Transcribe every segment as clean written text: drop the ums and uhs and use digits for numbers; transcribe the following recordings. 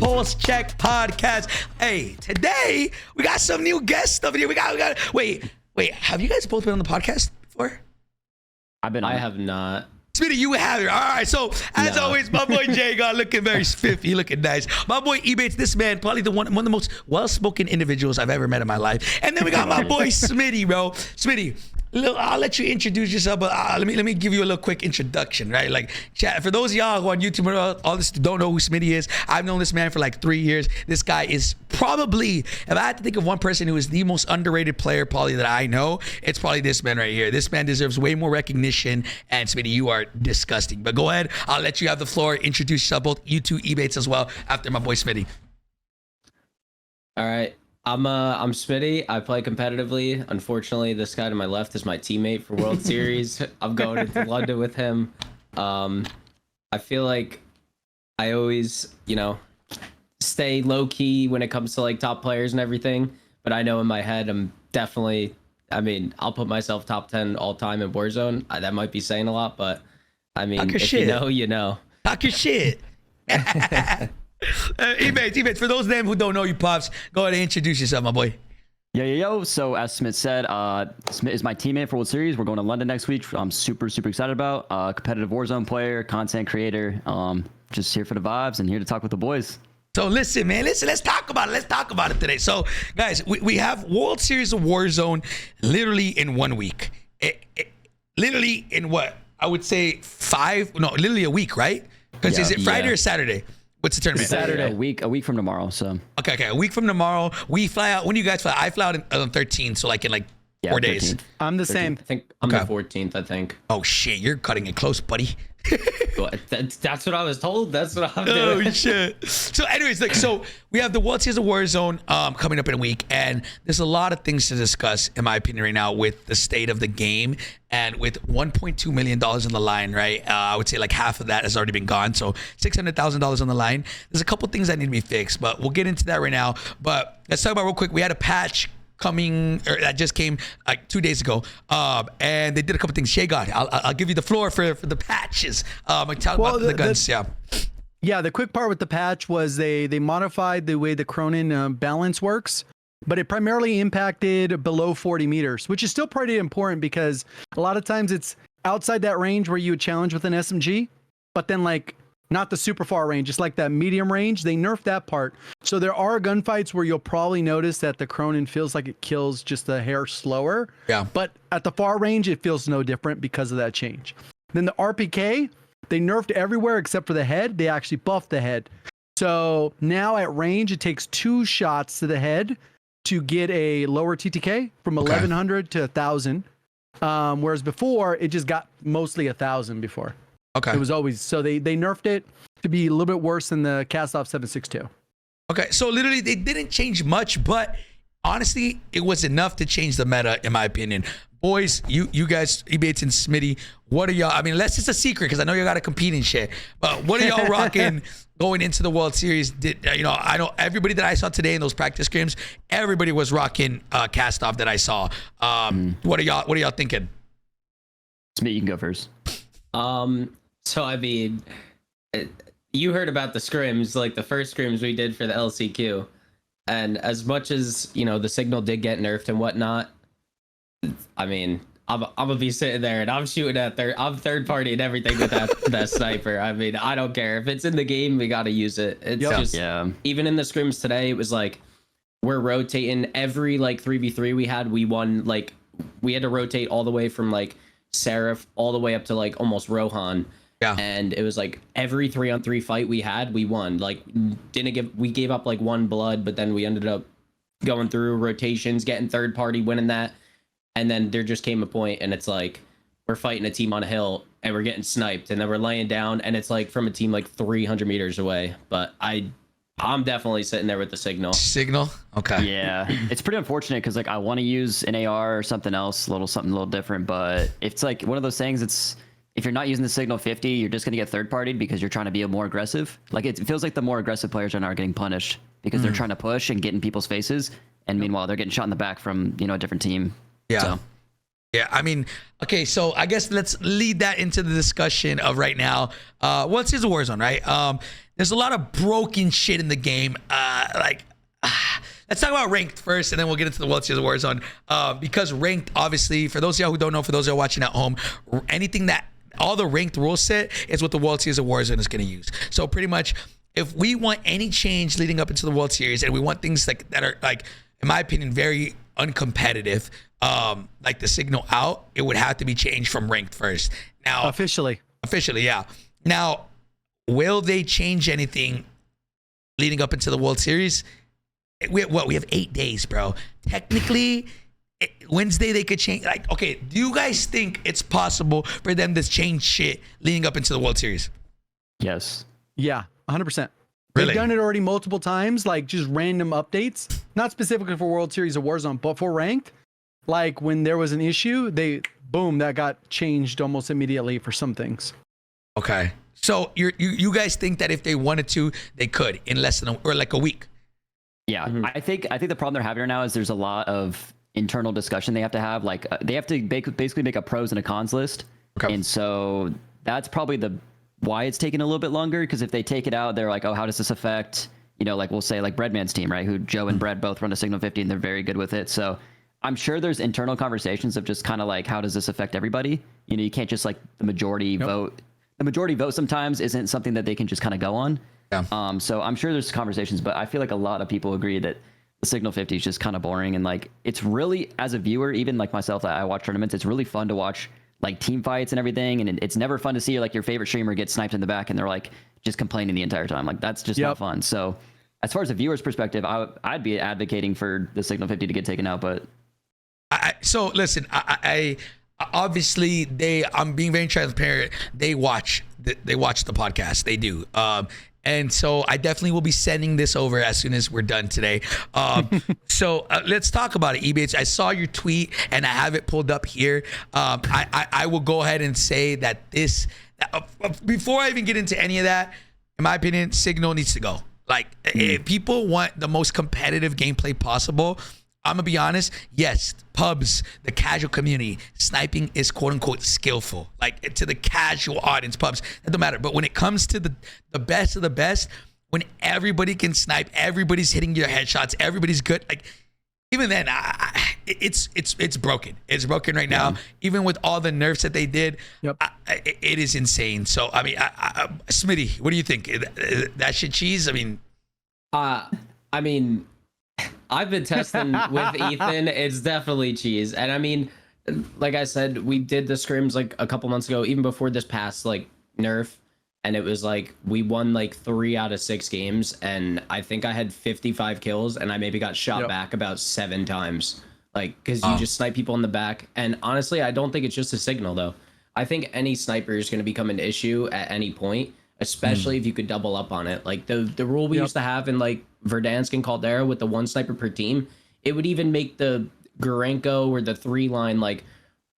Pullze Check podcast. Hey, today we got some new guest stuff in here. We got. Wait. Have you guys both been on the podcast before? I have not. Smitty, you have it. All right. So, as always, my boy JGOD looking very spiffy, looking nice. My boy Ebatez, this man, probably one of the most well-spoken individuals I've ever met in my life. And then we got my boy Smitty, bro. Smitty, I'll let you introduce yourself, but let me give you a little quick introduction, right? Like, chat, for those of y'all who on YouTube or all this don't know who Smitty is, I've known this man for like 3 years. This guy is probably, if I had to think of one person who is the most underrated player probably that I know, it's probably this man right here. This man deserves way more recognition, and Smitty, you are disgusting. But go ahead, I'll let you have the floor. Introduce yourself, both you two Ebatez as well, after my boy Smitty. All right. I'm Smitty. I play competitively. Unfortunately, this guy to my left is my teammate for World Series. I'm going into London with him. I feel like I always, stay low key when it comes to like top players and everything. But I know in my head, I'm definitely. I'll put myself top 10 all time in Warzone. That might be saying a lot, but if you know, you know. Talk your shit. Ebatez, for those of them who don't know you, Pops, go ahead and introduce yourself, my boy. Yo. So as Smith said, Smith is my teammate for World Series. We're going to London next week. I'm super excited about. Competitive Warzone player, content creator. Just here for the vibes and here to talk with the boys. So listen, man, let's talk about it. Let's talk about it today. So guys, we have World Series of Warzone literally in 1 week. Literally in what? I would say literally a week, right? Because is it Friday or Saturday? What's the tournament? Saturday. A week from tomorrow. So okay, a week from tomorrow. We fly out. When do you guys fly? I fly out on 13, so like in 4 days. 13th. I'm the same. I think I'm the 14th. I think. Oh shit, you're cutting it close, buddy. That's what I was told. That's what I'm doing. Oh shit. So anyways, so we have the World Series of Warzone coming up in a week, and there's a lot of things to discuss in my opinion right now with the state of the game, and with $1.2 million on the line, right? I would say like half of that has already been gone, so $600,000 on the line. There's a couple things that need to be fixed, but we'll get into that right now. But let's talk about real quick. We had a patch that just came like 2 days ago, and they did a couple things. JGOD, I'll give you the floor for the patches. Talk about the guns. Yeah, the quick part with the patch was they modified the way the Cronin balance works, but it primarily impacted below 40 meters, which is still pretty important because a lot of times it's outside that range where you would challenge with an SMG, but then like not the super far range, just like that medium range. They nerfed that part. So there are gunfights where you'll probably notice that the Cronin feels like it kills just a hair slower. Yeah. But at the far range, it feels no different because of that change. Then the RPK, they nerfed everywhere except for the head. They actually buffed the head. So now at range, it takes 2 shots to the head to get a lower TTK from 1100 to 1000. Whereas before, it just got mostly 1000 before. Okay. It was always, so they nerfed it to be a little bit worse than the cast-off 7.62. Okay, so literally they didn't change much, but honestly, it was enough to change the meta, in my opinion. Boys, you guys, Ebatez and Smitty, what are y'all? Unless it's a secret, because I know you got to compete and shit. But what are y'all rocking going into the World Series? I know everybody that I saw today in those practice scrims, everybody was rocking cast-off that I saw. What are y'all thinking? Smitty, you can go first. So you heard about the scrims, like the first scrims we did for the LCQ, and as much as the signal did get nerfed and whatnot, I'm gonna be sitting there and I'm shooting at I'm third party and everything with that sniper. I don't care if it's in the game, we gotta use it. It's even in the scrims today, it was like we're rotating every 3v3 we had. We won, we had to rotate all the way from Seraph all the way up to almost Rohan. Yeah. And it was every 3-on-3 fight we had, we won. We gave up 1 blood, but then we ended up going through rotations, getting third party, winning that. And then there just came a point and it's we're fighting a team on a hill and we're getting sniped and then we're laying down and it's from a team 300 meters away. But I'm definitely sitting there with the signal. Signal? Okay. Yeah. It's pretty unfortunate because I want to use an AR or something else, something a little different, but it's one of those things. If you're not using the signal 50, you're just going to get third partied because you're trying to be more aggressive. It feels like the more aggressive players are now getting punished because they're trying to push and get in people's faces. And meanwhile, they're getting shot in the back from, a different team. Yeah. So. Yeah, I mean, okay, so I guess let's lead that into the discussion of right now. World Series of Warzone, right? There's a lot of broken shit in the game. Let's talk about ranked first, and then we'll get into the World Series of Warzone. Because ranked, obviously, for those of y'all who don't know, for those who are watching at home, all the ranked rule set is what the World Series of Warzone is going to use. So pretty much, if we want any change leading up into the World Series, and we want things like that are like, in my opinion, very uncompetitive, like the signal out, it would have to be changed from ranked first. Now, officially, yeah. Now, will they change anything leading up into the World Series? We have 8 days, bro. Technically, Wednesday they could change. Like, okay, do you guys think it's possible for them to change shit leading up into the World Series? Yes. Yeah, 100%. Really? They've done it already multiple times, like just random updates, not specifically for World Series of Warzone, but for ranked. Like when there was an issue, that got changed almost immediately for some things. Okay, so you guys think that if they wanted to, they could in less than a week? Yeah, I think the problem they're having right now is there's a lot of internal discussion they have to have. Like they have to basically make a pros and a cons list, and so that's probably why it's taking a little bit longer. Because if they take it out, they're like, oh, how does this affect? Like we'll say like Breadman's team, right? Who Joe and Brett both run a Signal 50, and they're very good with it. So I'm sure there's internal conversations of just kind of like, how does this affect everybody? You can't just like the majority vote. The majority vote sometimes isn't something that they can just kind of go on. Yeah. So I'm sure there's conversations, but I feel like a lot of people agree that the Signal 50 is just kind of boring. And like, it's really, as a viewer, even like myself, that I watch tournaments, it's really fun to watch like team fights and everything. And it's never fun to see like your favorite streamer get sniped in the back and they're like just complaining the entire time. Like that's just not fun. So as far as a viewer's perspective, I'd be advocating for the Signal 50 to get taken out, but so listen, I obviously I'm being very transparent. They watch the podcast. They do. And so I definitely will be sending this over as soon as we're done today. So let's talk about it, Ebatez. I saw your tweet and I have it pulled up here. I will go ahead and say that before I even get into any of that, in my opinion, Signal needs to go. Like, if people want the most competitive gameplay possible, I'm gonna be honest. Yes, pubs, the casual community, sniping is quote unquote skillful. Like to the casual audience, pubs, that don't matter. But when it comes to the best of the best, when everybody can snipe, everybody's hitting your headshots, everybody's good. Like even then, it's broken. It's broken right now. Even with all the nerfs that they did, it is insane. So I mean, Smitty, what do you think? That shit cheese? I mean. I've been testing with Ethan. It's definitely cheese. And I mean, like I said, we did the scrims like a couple months ago, even before this past like nerf. And it was like, we won like 3 out of 6 games. And I think I had 55 kills and I maybe got shot back about 7 times. Like, cause you just snipe people in the back. And honestly, I don't think it's just a signal though. I think any sniper is going to become an issue at any point, especially if you could double up on it. Like the rule we used to have in like Verdansk and Caldera with the 1 sniper per team, it would even make the Gorenko or the 3 line like,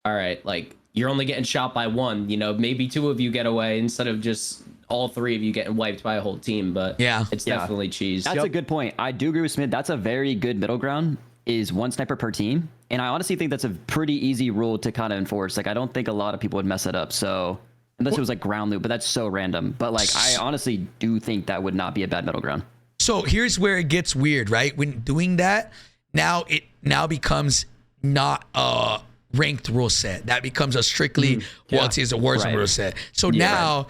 all right, like you're only getting shot by 1, maybe 2 of you get away instead of just all 3 of you getting wiped by a whole team. But it's definitely cheese. That's a good point. I do agree with Smith. That's a very good middle ground, is 1 sniper per team. And I honestly think that's a pretty easy rule to kind of enforce. Like I don't think a lot of people would mess it up. So unless it was like ground loop, but that's so random. But like I honestly do think that would not be a bad middle ground. So here's where it gets weird, right? When doing that, it becomes not a ranked rule set. That becomes a strictly World Series of Warzone rule set. So now,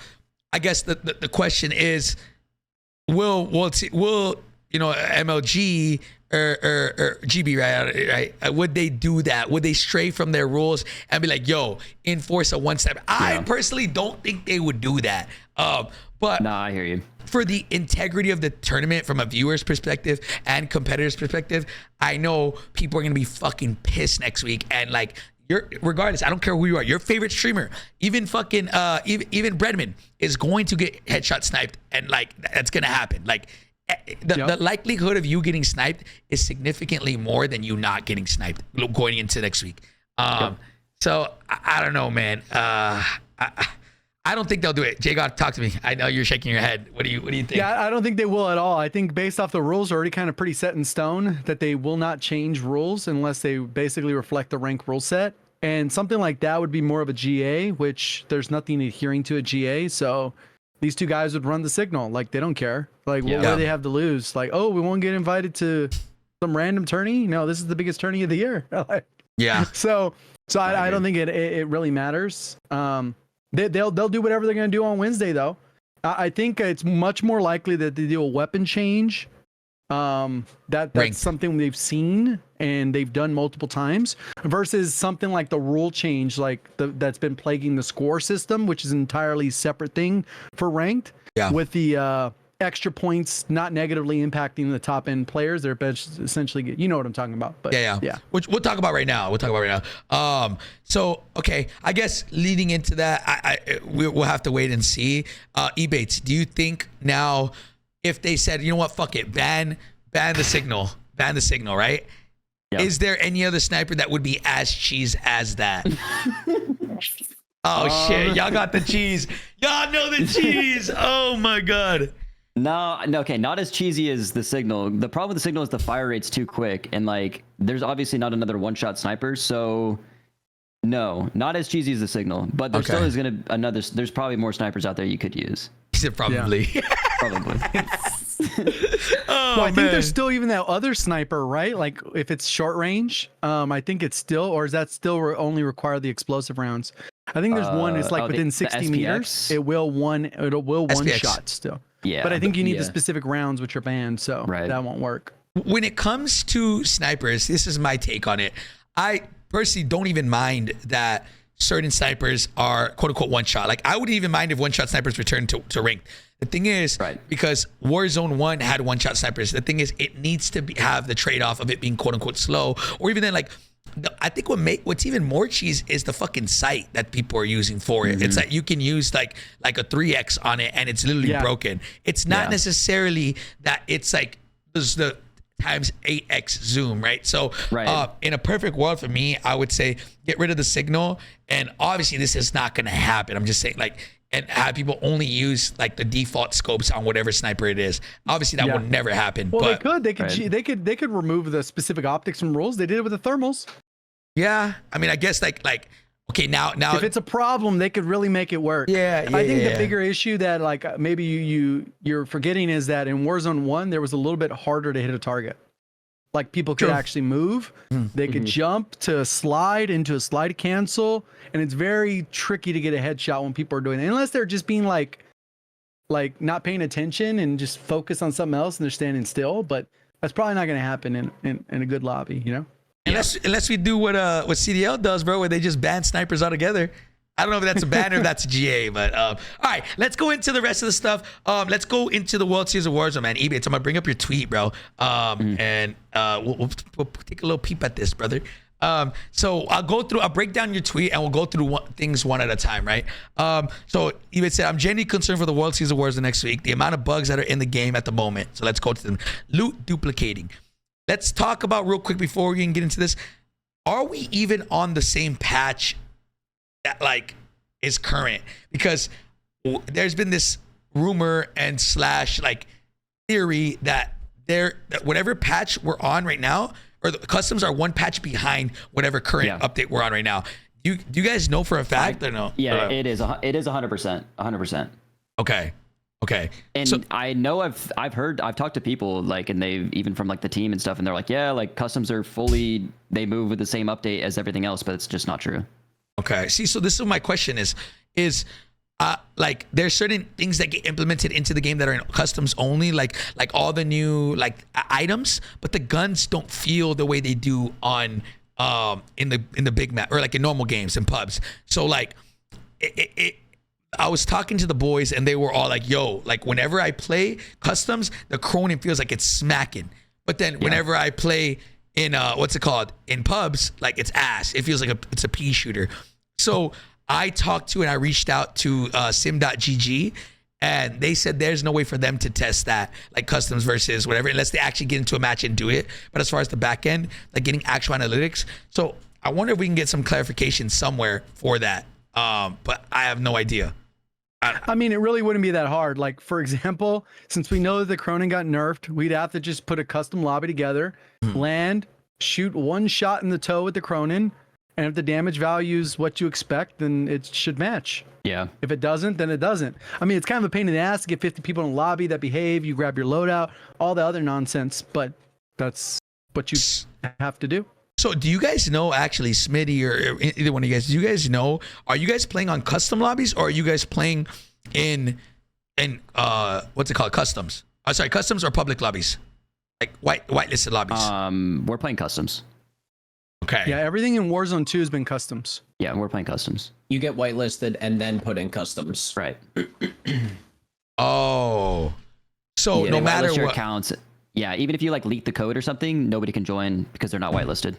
I guess the question is, will MLG or GB, right? Would they do that? Would they stray from their rules and be like, yo, enforce a 1 step? I personally don't think they would do that. But no, I hear you. For the integrity of the tournament from a viewer's perspective and competitor's perspective, I know people are going to be fucking pissed next week. And like, regardless, I don't care who you are, your favorite streamer, even fucking, even Breadman is going to get headshot sniped. And like, that's going to happen. Like the likelihood of you getting sniped is significantly more than you not getting sniped going into next week. So I don't know, man. I don't think they'll do it. JGOD, talk to me. I know you're shaking your head. What do you think? Yeah, I don't think they will at all. I think based off the rules are already kind of pretty set in stone that they will not change rules unless they basically reflect the rank rule set. And something like that would be more of a GA, which there's nothing adhering to a GA. So these two guys would run the signal. Like, they don't care. Like, what do they have to lose? Like, oh, we won't get invited to some random tourney? No, this is the biggest tourney of the year. Yeah. So I don't think it really matters. They'll do whatever they're going to do on Wednesday, though. I think it's much more likely that they do a weapon change. That's something they've seen and they've done multiple times versus something like the rule change, like that's been plaguing the score system, which is an entirely separate thing for ranked. Yeah. With the extra points not negatively impacting the top end players, they're essentially, you know what I'm talking about. But yeah. Which we'll talk about right now. So okay, I guess leading into that, we'll have to wait and see. Ebatez, do you think now, if they said, you know what, fuck it, ban the signal, right? Yep. Is there any other sniper that would be as cheese as that? Oh shit, y'all got the cheese. Y'all know the cheese. Oh my god. No, okay, not as cheesy as the signal. The problem with the signal is the fire rate's too quick, and like, there's obviously not another one-shot sniper, so no, not as cheesy as the signal. But there still is there's probably more snipers out there you could use. Probably. Yeah. Probably. Well, I think there's still even that other sniper, right? Like if it's short range, I think it's still, or is that still only require the explosive rounds? I think there's one. It's like within 60 meters. It will one shot still. Yeah. But I think you need the specific rounds which are banned, so that won't work. When it comes to snipers, this is my take on it. I personally don't even mind that certain snipers are quote unquote one shot. Like I wouldn't even mind if one shot snipers return to ranked. The thing is, because Warzone 1 had one shot snipers, the thing is it needs to have the trade-off of it being quote unquote slow, or even then like I think what's even more cheese is the fucking sight that people are using for it. It's like you can use like a 3x on it and it's literally broken. It's not necessarily that it's like there's the times 8x zoom, right? So in a perfect world for me, I would say get rid of the signal, and obviously this is not going to happen. I'm just saying, like, and have people only use like the default scopes on whatever sniper it is. Obviously that will never happen. Well, but they could remove the specific optics from rules. They did it with the thermals. Yeah, I mean, I guess like okay, now if it's a problem, they could really make it work. I think the bigger issue that like maybe you're forgetting is that in Warzone 1 there was a little bit harder to hit a target. Like people could actually move, they could jump to a slide into a slide cancel, and it's very tricky to get a headshot when people are doing it, unless they're just being like not paying attention and just focus on something else and they're standing still. But that's probably not going to happen in a good lobby, you know. Unless we do what CDL does, bro, where they just ban snipers altogether. I don't know if that's a ban or if that's a GA, but all right, let's go into the rest of the stuff. Let's go into the World Series of Warzone, man. Ebatez, I'm gonna bring up your tweet, bro, and we'll take a little peep at this, brother. So I'll break down your tweet and we'll go through things one at a time, right? So Ebatez said, I'm genuinely concerned for the World Series of Warzone next week, the amount of bugs that are in the game at the moment. So let's go to them. Loot duplicating. Let's talk about real quick before we can get into this. Are we even on the same patch that like is current? Because there's been this rumor and slash like theory that whatever patch we're on right now, or the customs are one patch behind whatever current update we're on right now. Do you guys know for a fact or no? Yeah, it is 100%. Okay. And so, I know I've talked to people like, and they even from like the team and stuff, and they're like, yeah, like customs are they move with the same update as everything else, but it's just not true. Okay. See, so this is my question is like there's certain things that get implemented into the game that are in customs only, like all the new like items, but the guns don't feel the way they do on in the big map or like in normal games and pubs. So like I was talking to the boys and they were all like, yo, like whenever I play customs, the Cronin feels like it's smacking. But then whenever I play in in pubs, like it's ass. It feels like it's a pea shooter. So I talked to and I reached out to sim.gg, and they said there's no way for them to test that, like customs versus whatever, unless they actually get into a match and do it. But as far as the back end, like getting actual analytics. So I wonder if we can get some clarification somewhere for that. But I have no idea. I mean, it really wouldn't be that hard. Like, for example, since we know that the Cronin got nerfed, we'd have to just put a custom lobby together, land, shoot one shot in the toe with the Cronin, And if the damage value is what you expect, then it should match. Yeah. If it doesn't, then it doesn't. I mean, it's kind of a pain in the ass to get 50 people in the lobby that behave. You grab your loadout, all the other nonsense, but that's what you have to do. So do you guys know, actually, Smitty or either one of you guys, do you guys know, are you guys playing on custom lobbies, or are you guys playing in what's it called, customs? Sorry, customs or public lobbies? Like whitelisted lobbies? We're playing customs. Okay. Yeah, everything in Warzone 2 has been customs. Yeah, we're playing customs. You get whitelisted and then put in customs. Right. Oh. So Yeah, no they matter whitelist your what. accounts. Yeah, even if you like leak the code or something, nobody can join because they're not whitelisted.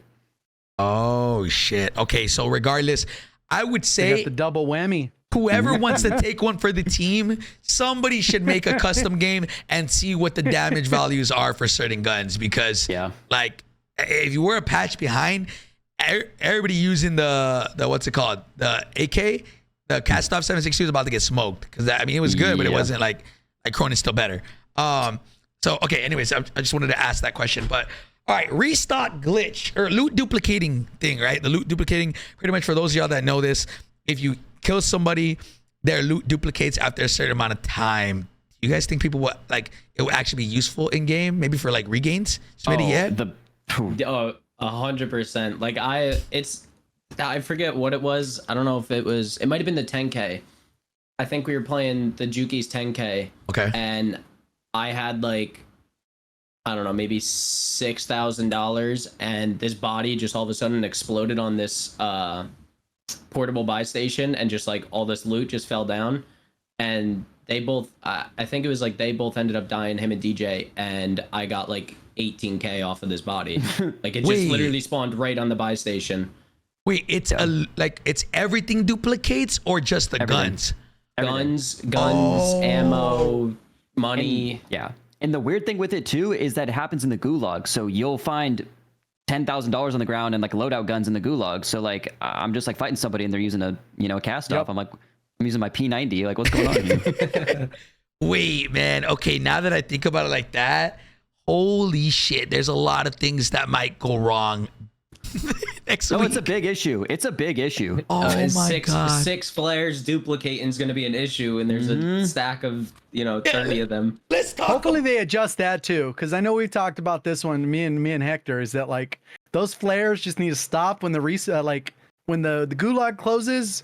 Oh, shit. Okay, so regardless, I would They say got the double whammy. whoever wants to take one for the team, somebody should make a custom game and see what the damage values are for certain guns, because Yeah. like if you were a patch behind, everybody using the what's it called, the AK, the Cast-Off 762 is about to get smoked, because I mean it was good, but it Yeah. wasn't like Cronin's still better. So okay, anyways, I just wanted to ask that question. But all right, restock glitch or loot duplicating thing, right? The loot duplicating, pretty much for those of y'all that know this, if you kill somebody, their loot duplicates after a certain amount of time. You guys think people would like it would actually be useful in game, maybe for like regains? Smitty, yeah. 100%. Like I forget what it was. I don't know if it might have been the 10K. I think we were playing the Juki's 10K. Okay. And I had like, I don't know, maybe $6,000, and this body just all of a sudden exploded on this portable buy station, and just like all this loot just fell down, and they both I think it was like they both ended up dying, him and DJ, and I got like 18K off of this body. Like it just Wait. literally spawned right on the buy station. Wait, it's it's everything duplicates or just the Everything. guns? Guns, Oh. ammo, money. Yeah. And the weird thing with it too is that it happens in the gulag. So you'll find $10,000 on the ground and like loadout guns in the gulag. So like I'm just like fighting somebody and they're using a cast off. Yep. I'm like, I'm using my P90. Like, what's going on here? Wait, man. Okay, now that I think about it like that, holy shit, there's a lot of things that might go wrong next No, week. it's a big issue. It's a big issue. Oh And my god. six flares duplicating is going to be an issue, and there's a stack of 30 of them. Let's talk. Hopefully they adjust that too, because I know we've talked about this one. Me and Hector, is that like those flares just need to stop when the when the gulag closes.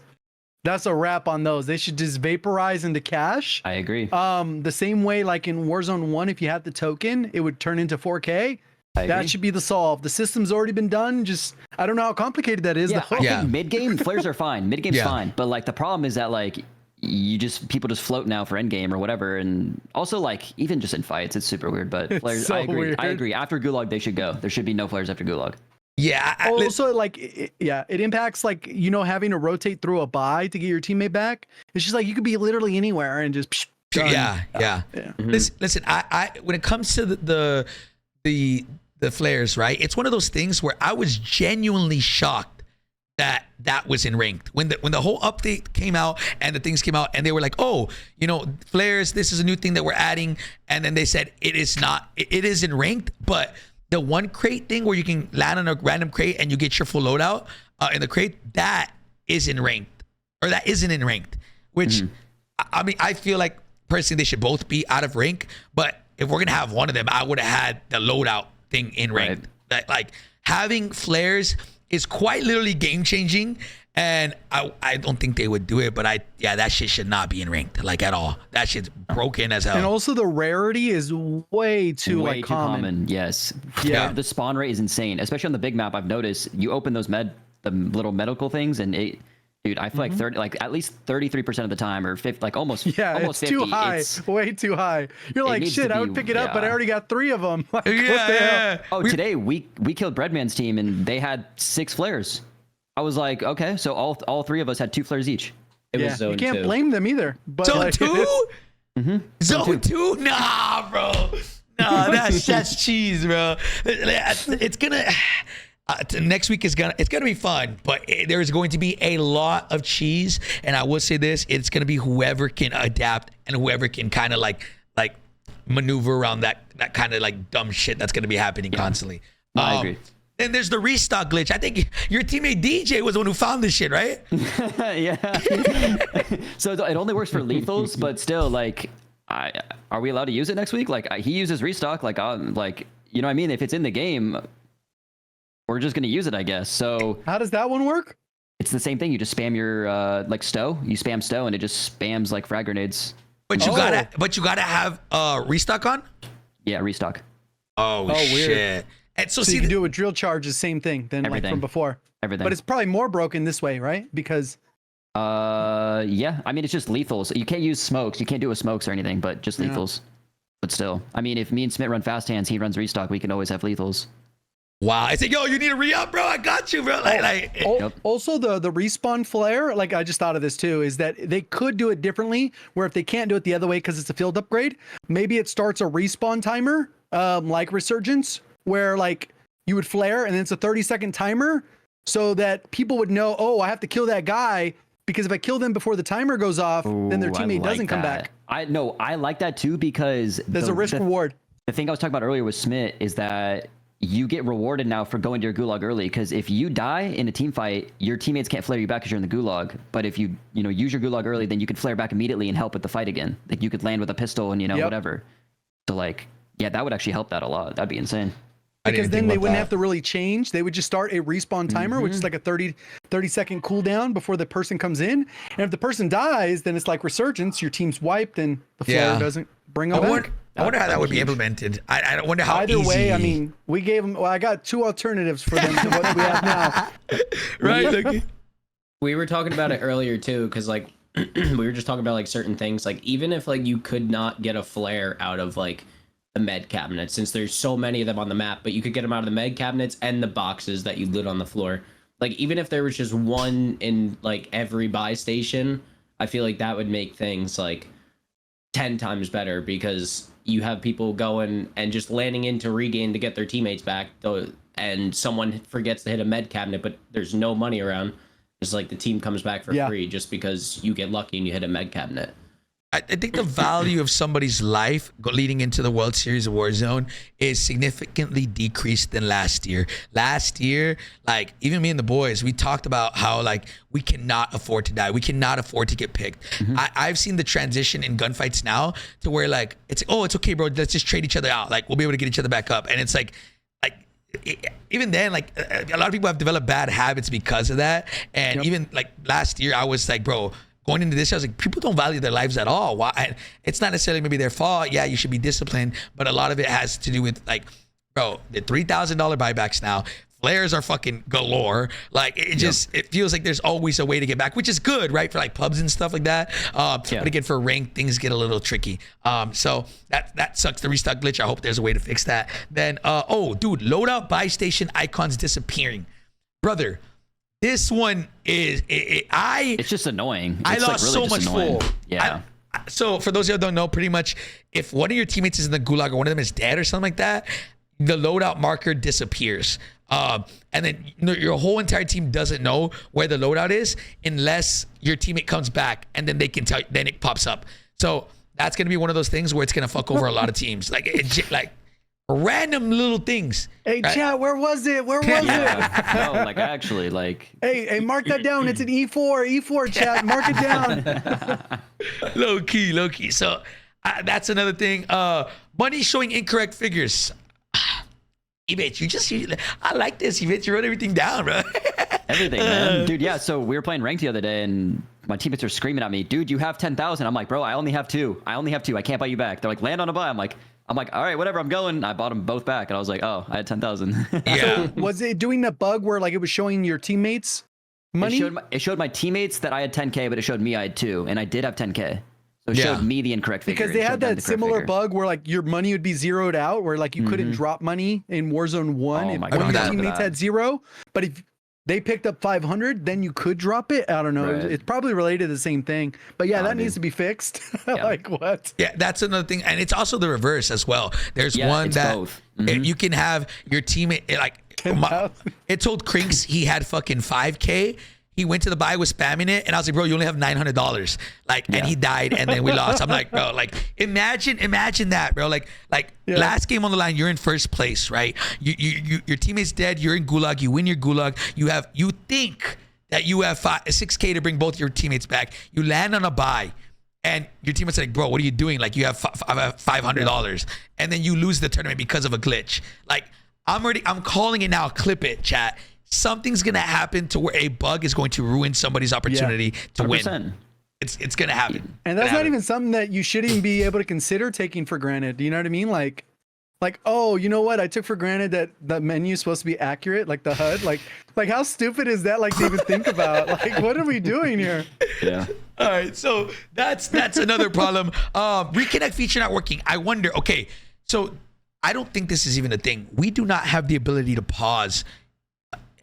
That's a wrap on those. They should just vaporize into cash. I agree. The same way like in Warzone 1, if you had the token, it would turn into 4K. I That agree. should be the solve. The system's already been done. Just I don't know how complicated that is. Yeah, though. I think mid game flares are fine. Mid game's Yeah. fine, but like the problem is that like people just float now for end game or whatever, and also like even just in fights, it's super weird. But flares, so I agree. weird. I agree. After gulag, they should go. There should be no flares after gulag. Yeah. Also, like, it impacts like having to rotate through a buy to get your teammate back. It's just like you could be literally anywhere and just done. Yeah. Yeah. Listen. I when it comes to the flares, right? It's one of those things where I was genuinely shocked that was in ranked when the whole update came out and the things came out and they were like, oh, flares, this is a new thing that we're adding, and then they said it is not. It is in ranked, but the one crate thing where you can land on a random crate and you get your full loadout in the crate, that is in ranked, or that isn't in ranked. Which I mean, I feel like personally they should both be out of rank. But if we're gonna have one of them, I would have had the loadout thing in ranked. That like having flares is quite literally game changing, and I don't think they would do it. But that shit should not be in ranked like at all. That shit's broken as hell. And also the rarity is way too Way too common. Yes. Yeah. The spawn rate is insane, especially on the big map. I've noticed you open those the little medical things, and dude, I feel like 30, like at least 33% of the time, or 50, like almost Yeah, almost it's 50. too high. Way too high. You're like, needs shit, to I would be- pick it up, but I yeah. already got 3 of them. Like, what the hell? yeah. Oh, today we killed Breadman's team and they had 6 flares. I was like, okay, so all 3 of us had 2 flares each. It Yeah, was zone you can't 2. blame them either. But Zone like, 2? Zone 2? Nah, bro. Nah, that's cheese, bro. It's gonna next week it's gonna be fun, but there's going to be a lot of cheese, and I will say this: it's gonna be whoever can adapt and whoever can kind of like maneuver around that kind of like dumb shit that's gonna be happening constantly. I agree. then there's the restock glitch. I think your teammate DJ was the one who found this shit, right? Yeah. So it only works for lethals, but still, like, are we allowed to use it next week? Like, he uses restock. Like, you know what I mean? If it's in the game, we're just gonna use it, I guess. So How does that one work? it's the same thing. You just spam your like stow. You spam stow, and it just spams like frag grenades. But you gotta have restock on. Yeah, restock. Oh, weird. shit! And so, So see, you can do it with drill charges, same thing then like Everything. from before. Everything. But it's probably more broken this way, right? Because yeah. I mean, it's just lethals. You can't use smokes. You can't do it with smokes or anything, but just Yeah. lethals. But still, I mean, if me and Smit run fast hands, he runs restock. We can always have lethals. wow! I said, yo, you need to re-up, bro. I got you, bro. Yep. Also the respawn flare, like I just thought of this too, is that they could do it differently. Where if they can't do it the other way because it's a field upgrade, maybe it starts a respawn timer, like Resurgence, where like you would flare and then it's a 30-second timer, so that people would know, oh, I have to kill that guy because if I kill them before the timer goes off, then their Ooh, I teammate like doesn't come that. back. I like that too because There's a risk reward. The thing I was talking about earlier with Smit is that you get rewarded now for going to your gulag early, because if you die in a team fight, your teammates can't flare you back because you're in the gulag. But if you use your gulag early, then you can flare back immediately and help with the fight again. Like you could land with a pistol and Yep. whatever. So like, yeah, that would actually help that a lot. That'd be insane. Because then they wouldn't have to really change. They would just start a respawn timer, which is like a 30-second cooldown before the person comes in. And if the person dies, then it's like Resurgence. Your team's wiped and the flare doesn't bring them back. I wonder how that would be implemented. I don't wonder how Either easy. way, I mean, we gave them. Well, I got two alternatives for them to what we have now. right? Like, We were talking about it earlier too, because like we were just talking about like certain things. Like even if like you could not get a flare out of like the med cabinet, since there's so many of them on the map, but you could get them out of the med cabinets and the boxes that you loot on the floor. Like even if there was just one in like every buy station, I feel like that would make things like 10 times better, because you have people going and just landing into regain to get their teammates back, though, and someone forgets to hit a med cabinet, but there's no money around. It's like the team comes back for free just because you get lucky and you hit a med cabinet. I think the value of somebody's life leading into the World Series of Warzone is significantly decreased than last year. Last year, like even me and the boys, we talked about how like we cannot afford to die. We cannot afford to get picked. I've seen the transition in gunfights now to where like it's okay, bro. Let's just trade each other out. Like we'll be able to get each other back up. And it's like even then, like a lot of people have developed bad habits because of that. And even like last year, I was like, bro, going into this, I was like, people don't value their lives at all. Why? And it's not necessarily maybe their fault. Yeah, you should be disciplined, but a lot of it has to do with like, bro, the $3,000 buybacks now. Flares are fucking galore. Like it feels like there's always a way to get back, which is good, right? For like pubs and stuff like that. But again, for rank, things get a little tricky. So that sucks. The restock glitch. I hope there's a way to fix that. Then, dude, loadout buy station icons disappearing, brother. This one is It's just annoying. I It's lost like so really much just annoying. full. Yeah. So for those of you who don't know, pretty much if one of your teammates is in the gulag or one of them is dead or something like that, the loadout marker disappears. And then your whole entire team doesn't know where the loadout is unless your teammate comes back, and then they can tell you, then it pops up. So that's gonna be one of those things where it's gonna fuck over a lot of teams. Like random little things. Hey, right? chat, where was it? Where was it? No, like actually, like Hey, mark that down. It's an E4, chat. Mark it down. low key. So that's another thing. Money showing incorrect figures. Ebatez, I like this. Ebatez, you wrote everything down, bro. everything, man. Dude, yeah. So we were playing ranked the other day, and my teammates are screaming at me, dude, you have 10,000. I'm like, bro, I only have 2. I can't buy you back. They're like, land on a buy. I'm like, all right, whatever, I'm going. I bought them both back, and I was like, oh, I had 10,000. Yeah. Was it doing that bug where like it was showing your teammates money? It showed my teammates that I had 10K, but it showed me I had 2, and I did have 10K. So it Yeah. showed me the incorrect figure. Because they It had showed them that the correct similar figure. bug where like your money would be zeroed out, where like you couldn't drop money in Warzone 1 Oh if my one of God, your I remember teammates that. had 0. But if they picked up 500, then you could drop it. I don't know. Right. It's probably related to the same thing. But yeah, that dude. needs to be fixed. Yeah. Like what? Yeah, that's another thing, and it's also the reverse as well. There's Yeah, one it's that both. you can have your teammate like. 10,000. It told Crinks he had fucking 5K, he went to the buy, was spamming it, and I was like, bro, you only have $900. Like, and he died, and then we lost. I'm like, bro, like, imagine that, bro. Like last game on the line, you're in first place, right? Your teammate's dead. You're in gulag. You win your gulag. You think that you have 6K to bring both your teammates back. You land on a buy, and your teammate's like, bro, what are you doing? Like, you have $500, and then you lose the tournament because of a glitch. Like, I'm calling it now. Clip it, chat. Something's gonna happen to where a bug is going to ruin somebody's opportunity to 100%. win. It's gonna happen. And that's not even something that you shouldn't even be able to consider taking for granted. Do you know what I mean? Like, oh, you know what? I took for granted that the menu is supposed to be accurate, like the HUD. Like how stupid is that? Like to even think about. Like, what are we doing here? Yeah. All right, so that's another problem. Reconnect feature not working. I wonder. Okay, so I don't think this is even a thing. We do not have the ability to pause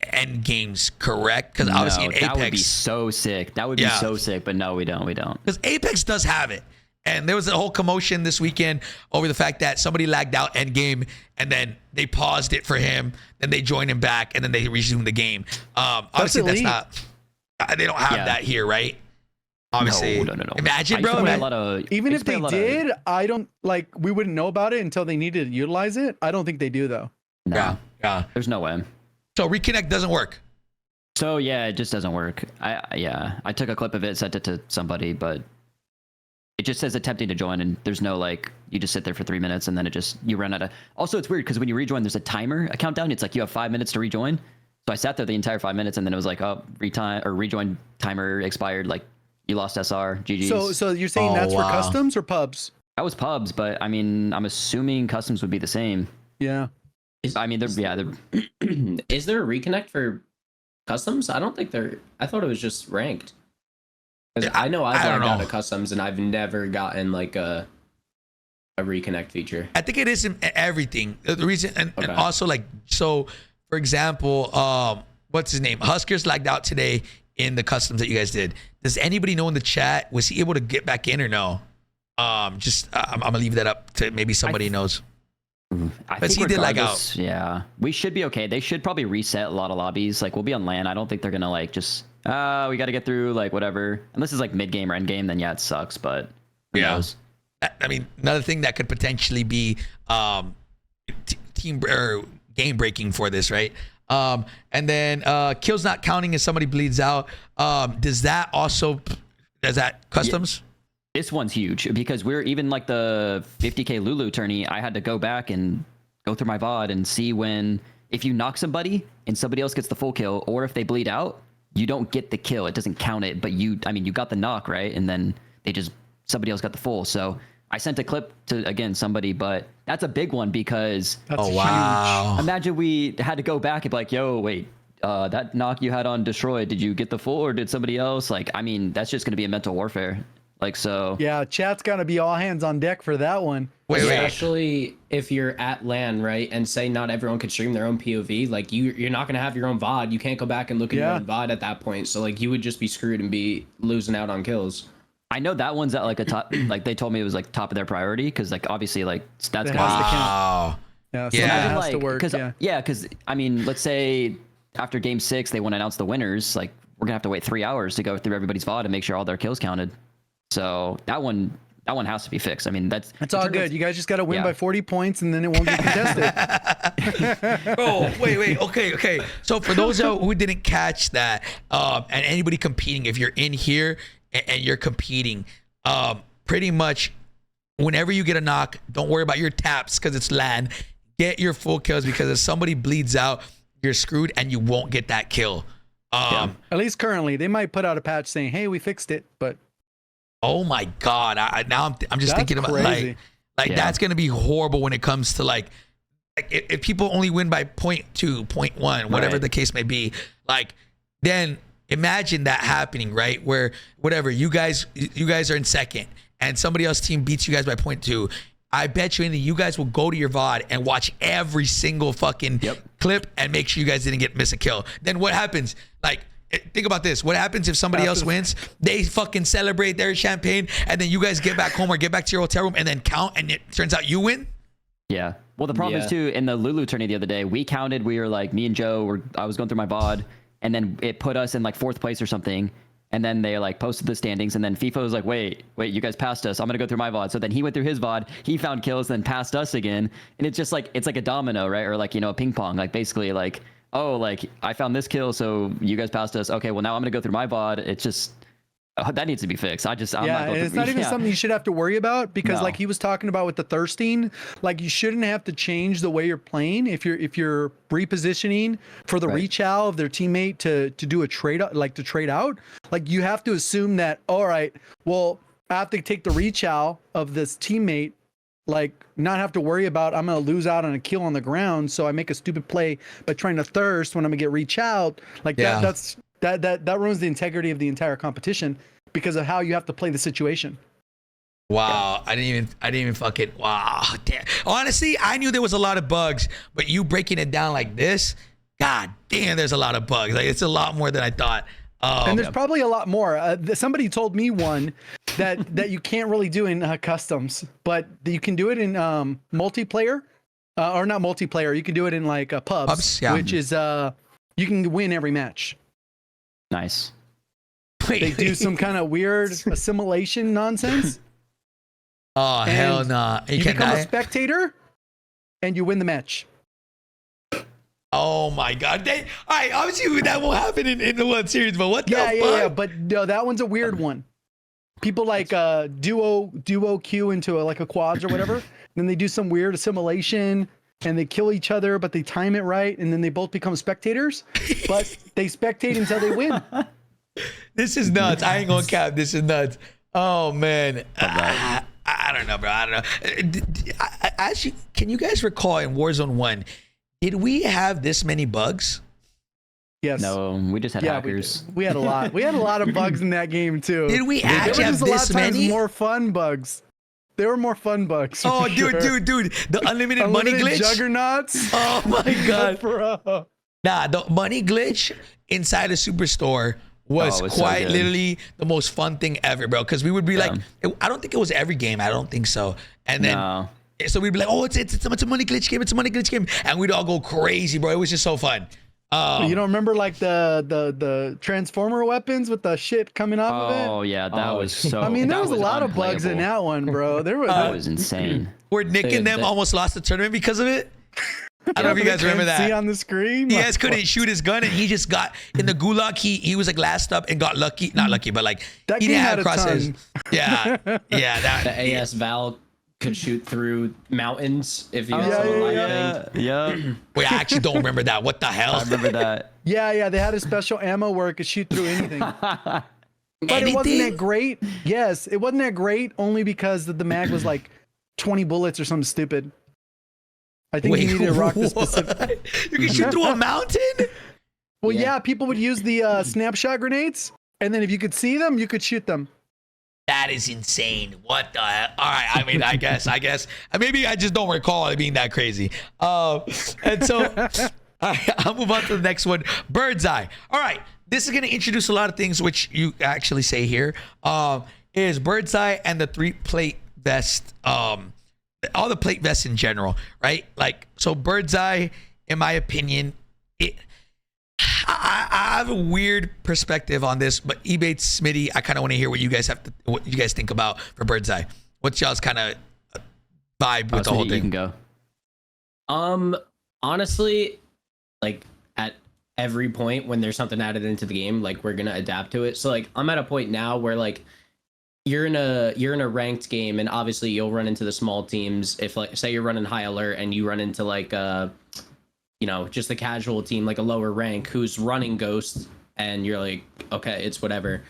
end games, correct? Because obviously in Apex, that would be so sick. That would be so sick. But no, we don't. Because Apex does have it. And there was a whole commotion this weekend over the fact that somebody lagged out end game, and then they paused it for him, then they joined him back, and then they resumed the game. Obviously, that's not. They don't have that here, right? Obviously, no. Imagine, bro. Even if they did, I don't like. We wouldn't know about it until they needed to utilize it. I don't think they do though. No. Yeah. There's no way. So Reconnect doesn't work. So yeah, it just doesn't work. I took a clip of it, sent it to somebody, but it just says attempting to join, and there's no like, you just sit there for 3 minutes and then you run out of. Also, it's weird because when you rejoin, there's a timer, a countdown. It's like you have 5 minutes to rejoin. So I sat there the entire 5 minutes, and then it was like, oh, rejoin timer expired. Like you lost SR. GG's. So you're saying that's for customs or pubs? That was pubs, but I mean, I'm assuming customs would be the same. Yeah. Is there a reconnect for customs? I don't think I thought it was just ranked. Because I know I've logged out of customs and I've never gotten like a reconnect feature. I think it is in everything. The reason and also like, so for example, what's his name? Husker's lagged out today in the customs that you guys did. Does anybody know in the chat, was he able to get back in or no? I'm gonna leave that up to maybe somebody knows. I think he did lag out. Yeah, we should be okay. They should probably reset a lot of lobbies. Like we'll be on LAN. I don't think they're gonna like just we got to get through like whatever. Unless it's like mid game or end game, then yeah, it sucks. But who knows? I mean, another thing that could potentially be team or game breaking for this, right? And then kills not counting if somebody bleeds out. Does that customs? Yeah. This one's huge because we're even like the 50K Lulu tourney. I had to go back and go through my VOD and see if you knock somebody and somebody else gets the full kill, or if they bleed out, you don't get the kill. It doesn't count it, but you got the knock, right? And then somebody else got the full. So I sent a clip to, again, somebody, but that's a big one because that's huge. Imagine we had to go back and be like, yo, wait, that knock you had on Destroy, did you get the full or did somebody else? Like, I mean, that's just going to be a mental warfare. Like, so yeah, chat's gotta be all hands on deck for that one. Especially if you're at LAN, right? And say not everyone could stream their own POV. Like you're not gonna have your own VOD. You can't go back and look at your own VOD at that point. So like you would just be screwed and be losing out on kills. I know that one's at like a top. Like they told me it was like top of their priority because like obviously like that's wow. Yeah, so that has to work. Because I mean, let's say after game 6 they want to announce the winners. Like we're gonna have to wait 3 hours to go through everybody's VOD and make sure all their kills counted. So that one has to be fixed. I mean, that's all good. You guys just got to win by 40 points, and then it won't be contested. Oh, wait. Okay. So for those who didn't catch that, and anybody competing, if you're in here and you're competing, pretty much whenever you get a knock, don't worry about your taps because it's LAN. Get your full kills because if somebody bleeds out, you're screwed and you won't get that kill. At least currently, they might put out a patch saying, "Hey, we fixed it," but. Oh my God! I'm just thinking about crazy. That's gonna be horrible when it comes to like if people only win by 0.2, 0.1, whatever the case may be. Like then imagine that happening, right? Where whatever you guys are in second and somebody else's team beats you guys by 0.2. I bet you guys will go to your VOD and watch every single fucking clip and make sure you guys didn't miss a kill. Then what happens? Like. Think about this. What happens if somebody else wins? They fucking celebrate their champagne, and then you guys get back home or get back to your hotel room and then count, and it turns out you win? Yeah. Well, the problem is, too, in the Lulu tourney the other day, we counted. We were like, me and Joe, I was going through my VOD. and then it put us in like 4th place or something. And then they like posted the standings, and then FIFA was like, wait, you guys passed us. I'm gonna go through my VOD. So then he went through his VOD, he found kills, then passed us again. And it's just like, it's like a domino, right? Or like, you know, a ping pong, like basically like, oh, like I found this kill, so you guys passed us. Okay, well now I'm gonna go through my VOD. It's just, that needs to be fixed. I'm yeah, not it's not even something you should have to worry about, because No. like he was talking about with the thirsting, like you shouldn't have to change the way you're playing if you're repositioning for the Right. reach out of their teammate to do a trade, like to trade out. Like you have to assume that, all right, well, I have to take the reach out of this teammate, like not have to worry about I'm gonna lose out on a kill on the ground, so I make a stupid play by trying to thirst when I'm gonna get reach out. Like Yeah. that ruins the integrity of the entire competition because of how you have to play the situation. Wow, I didn't even fucking, wow. Damn. Honestly, I knew there was a lot of bugs, but you breaking it down like this, god damn, there's a lot of bugs. Like it's a lot more than I thought. And there's probably a lot more. Somebody told me one that you can't really do in customs, but you can do it in multiplayer, or not multiplayer. You can do it in like pubs, yeah. which is you can win every match. Nice. They do some kind of weird assimilation nonsense. Oh and hell nah. You can't become die? a spectator, and you win the match. Oh my god. All right, obviously that won't happen in the World Series, but what the fuck? Yeah. But no, that one's a weird one. People like duo queue into like a quads or whatever. Then they do some weird assimilation and they kill each other, but they time it right, and then they both become spectators. But they spectate until they win. This is nuts. I ain't gonna cap. This is nuts. Oh man. I don't know, bro. I don't know. Actually, can you guys recall in Warzone 1, did we have this many bugs? Yes. No, we just had hackers. We had a lot. We had a lot of bugs in that game too. Did we There were actually have just a lot this of times many? more fun bugs. There were more fun bugs. Oh, for sure. dude. The unlimited money glitch. Juggernauts. Oh my god. Bro. Nah, the money glitch inside the superstore was Oh, it was so quite good. literally the most fun thing ever, bro. Because we would be like, I don't think it was every game. I don't think so. And then, No. so we'd be like, oh, it's a money glitch game. It's a money glitch game. And we'd all go crazy, bro. It was just so fun. You don't remember like the transformer weapons with the shit coming off of it? Oh yeah, that was so. I mean, there that was a lot of bugs in unplayable. that one, bro. There was. That was insane. Where Nick and Dude, them that- almost lost the tournament because of it. I don't know if you guys remember See that. on the screen. He guys couldn't shoot his gun, and he just got in the gulag. He was like last up and got lucky. Not lucky, but like That he game didn't had have a crosshairs. ton. Yeah. That The AS Val could shoot through mountains if you Oh, had yeah, someone like yeah. thing. Yeah. Wait, I actually don't remember that. What the hell? I remember that. Yeah, they had a special ammo where it could shoot through anything. But it wasn't Anything? that great. Yes, it wasn't that great only because the mag was like 20 bullets or something stupid. I think you needed to rock the what? specific. You can shoot through a mountain? Well, Yeah. yeah, people would use the snapshot grenades, and then if you could see them, you could shoot them. That is insane. What the hell? All right. I mean, I guess. Maybe I just don't recall it being that crazy. And so I'll move on to the next one. Bird's Eye. All right. This is going to introduce a lot of things, which you actually say here. Is Bird's Eye and the 3-plate vest. All the plate vests in general, right? Like, so Bird's Eye, in my opinion, I have a weird perspective on this, but Ebatez, Smitty, I kind of want to hear what you guys think about for Bird's Eye. What's y'all's kind of vibe with the whole You thing? can go. Honestly, like at every point when there's something added into the game, like we're gonna adapt to it. So like I'm at a point now where like you're in a ranked game, and obviously you'll run into the small teams. If like say you're running high alert and you run into like just a casual team, like a lower rank who's running Ghost, and you're like, okay, it's whatever.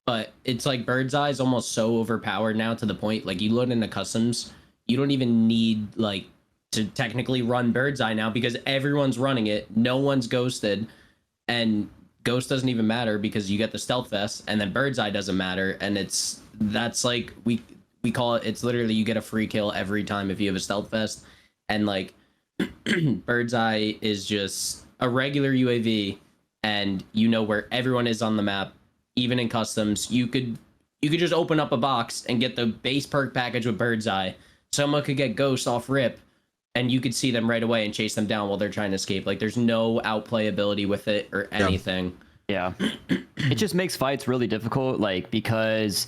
But it's like Bird's Eye is almost so overpowered now to the point like you load into customs, you don't even need like to technically run Bird's Eye now because everyone's running it. No one's ghosted, and Ghost doesn't even matter because you get the stealth vest, and then Bird's Eye doesn't matter, and that's like we call it. It's literally you get a free kill every time if you have a stealth vest, and like Bird's Eye is just a regular UAV, and you know where everyone is on the map. Even in customs, you could just open up a box and get the base perk package with Bird's Eye. Someone could get Ghost off rip, and you could see them right away and chase them down while they're trying to escape. Like there's no outplay ability with it or anything. Yeah. It just makes fights really difficult, like, because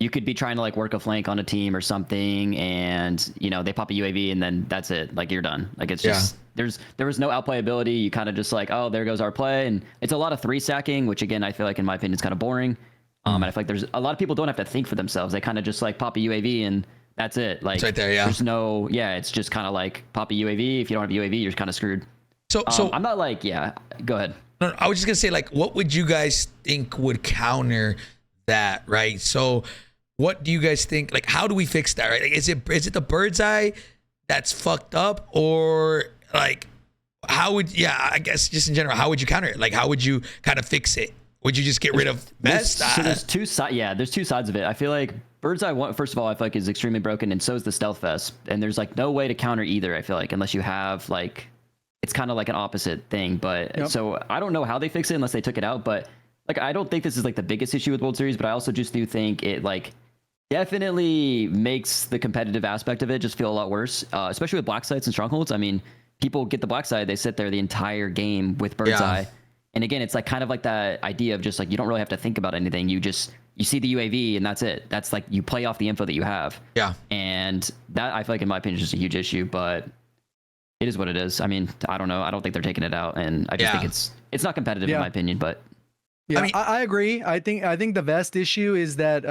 you could be trying to like work a flank on a team or something, and you know they pop a UAV and then that's it. Like you're done. Like it's just there was no outplay ability. You kind of just like, oh, there goes our play, and it's a lot of 3-stacking, which again I feel like in my opinion is kind of boring. And I feel like there's a lot of people don't have to think for themselves. They kind of just like pop a UAV and that's it. Like it's right there. Yeah. There's no it's just kind of like pop a UAV. If you don't have a UAV, you're kind of screwed. So I'm not like go ahead. No, I was just gonna say, like, what would you guys think would counter that, right? So, what do you guys think? Like, how do we fix that, right? Like, is it the bird's eye that's fucked up, or like, how would I guess just in general, how would you counter it? Like, how would you kind of fix it? Would you just get rid of best? So there's two sides. Yeah, there's two sides of it. I feel like bird's eye one, first of all, I feel like is extremely broken, and so is the stealth vest. And there's like no way to counter either. I feel like unless you have like. It's kind of like an opposite thing, but so I don't know how they fix it unless they took it out. But like, I don't think this is like the biggest issue with World Series, but I also just do think it like definitely makes the competitive aspect of it just feel a lot worse, especially with black sites and strongholds. I mean, people get the black site, they sit there the entire game with bird's eye. And again, it's like kind of like that idea of just like, you don't really have to think about anything. You see the UAV and that's it. That's like, you play off the info that you have. Yeah. And that I feel like in my opinion is just a huge issue, but it is what it is. I mean, I don't know. I don't think they're taking it out, and I just think it's not competitive in my opinion. But yeah, I mean, I agree. I think the vest issue is that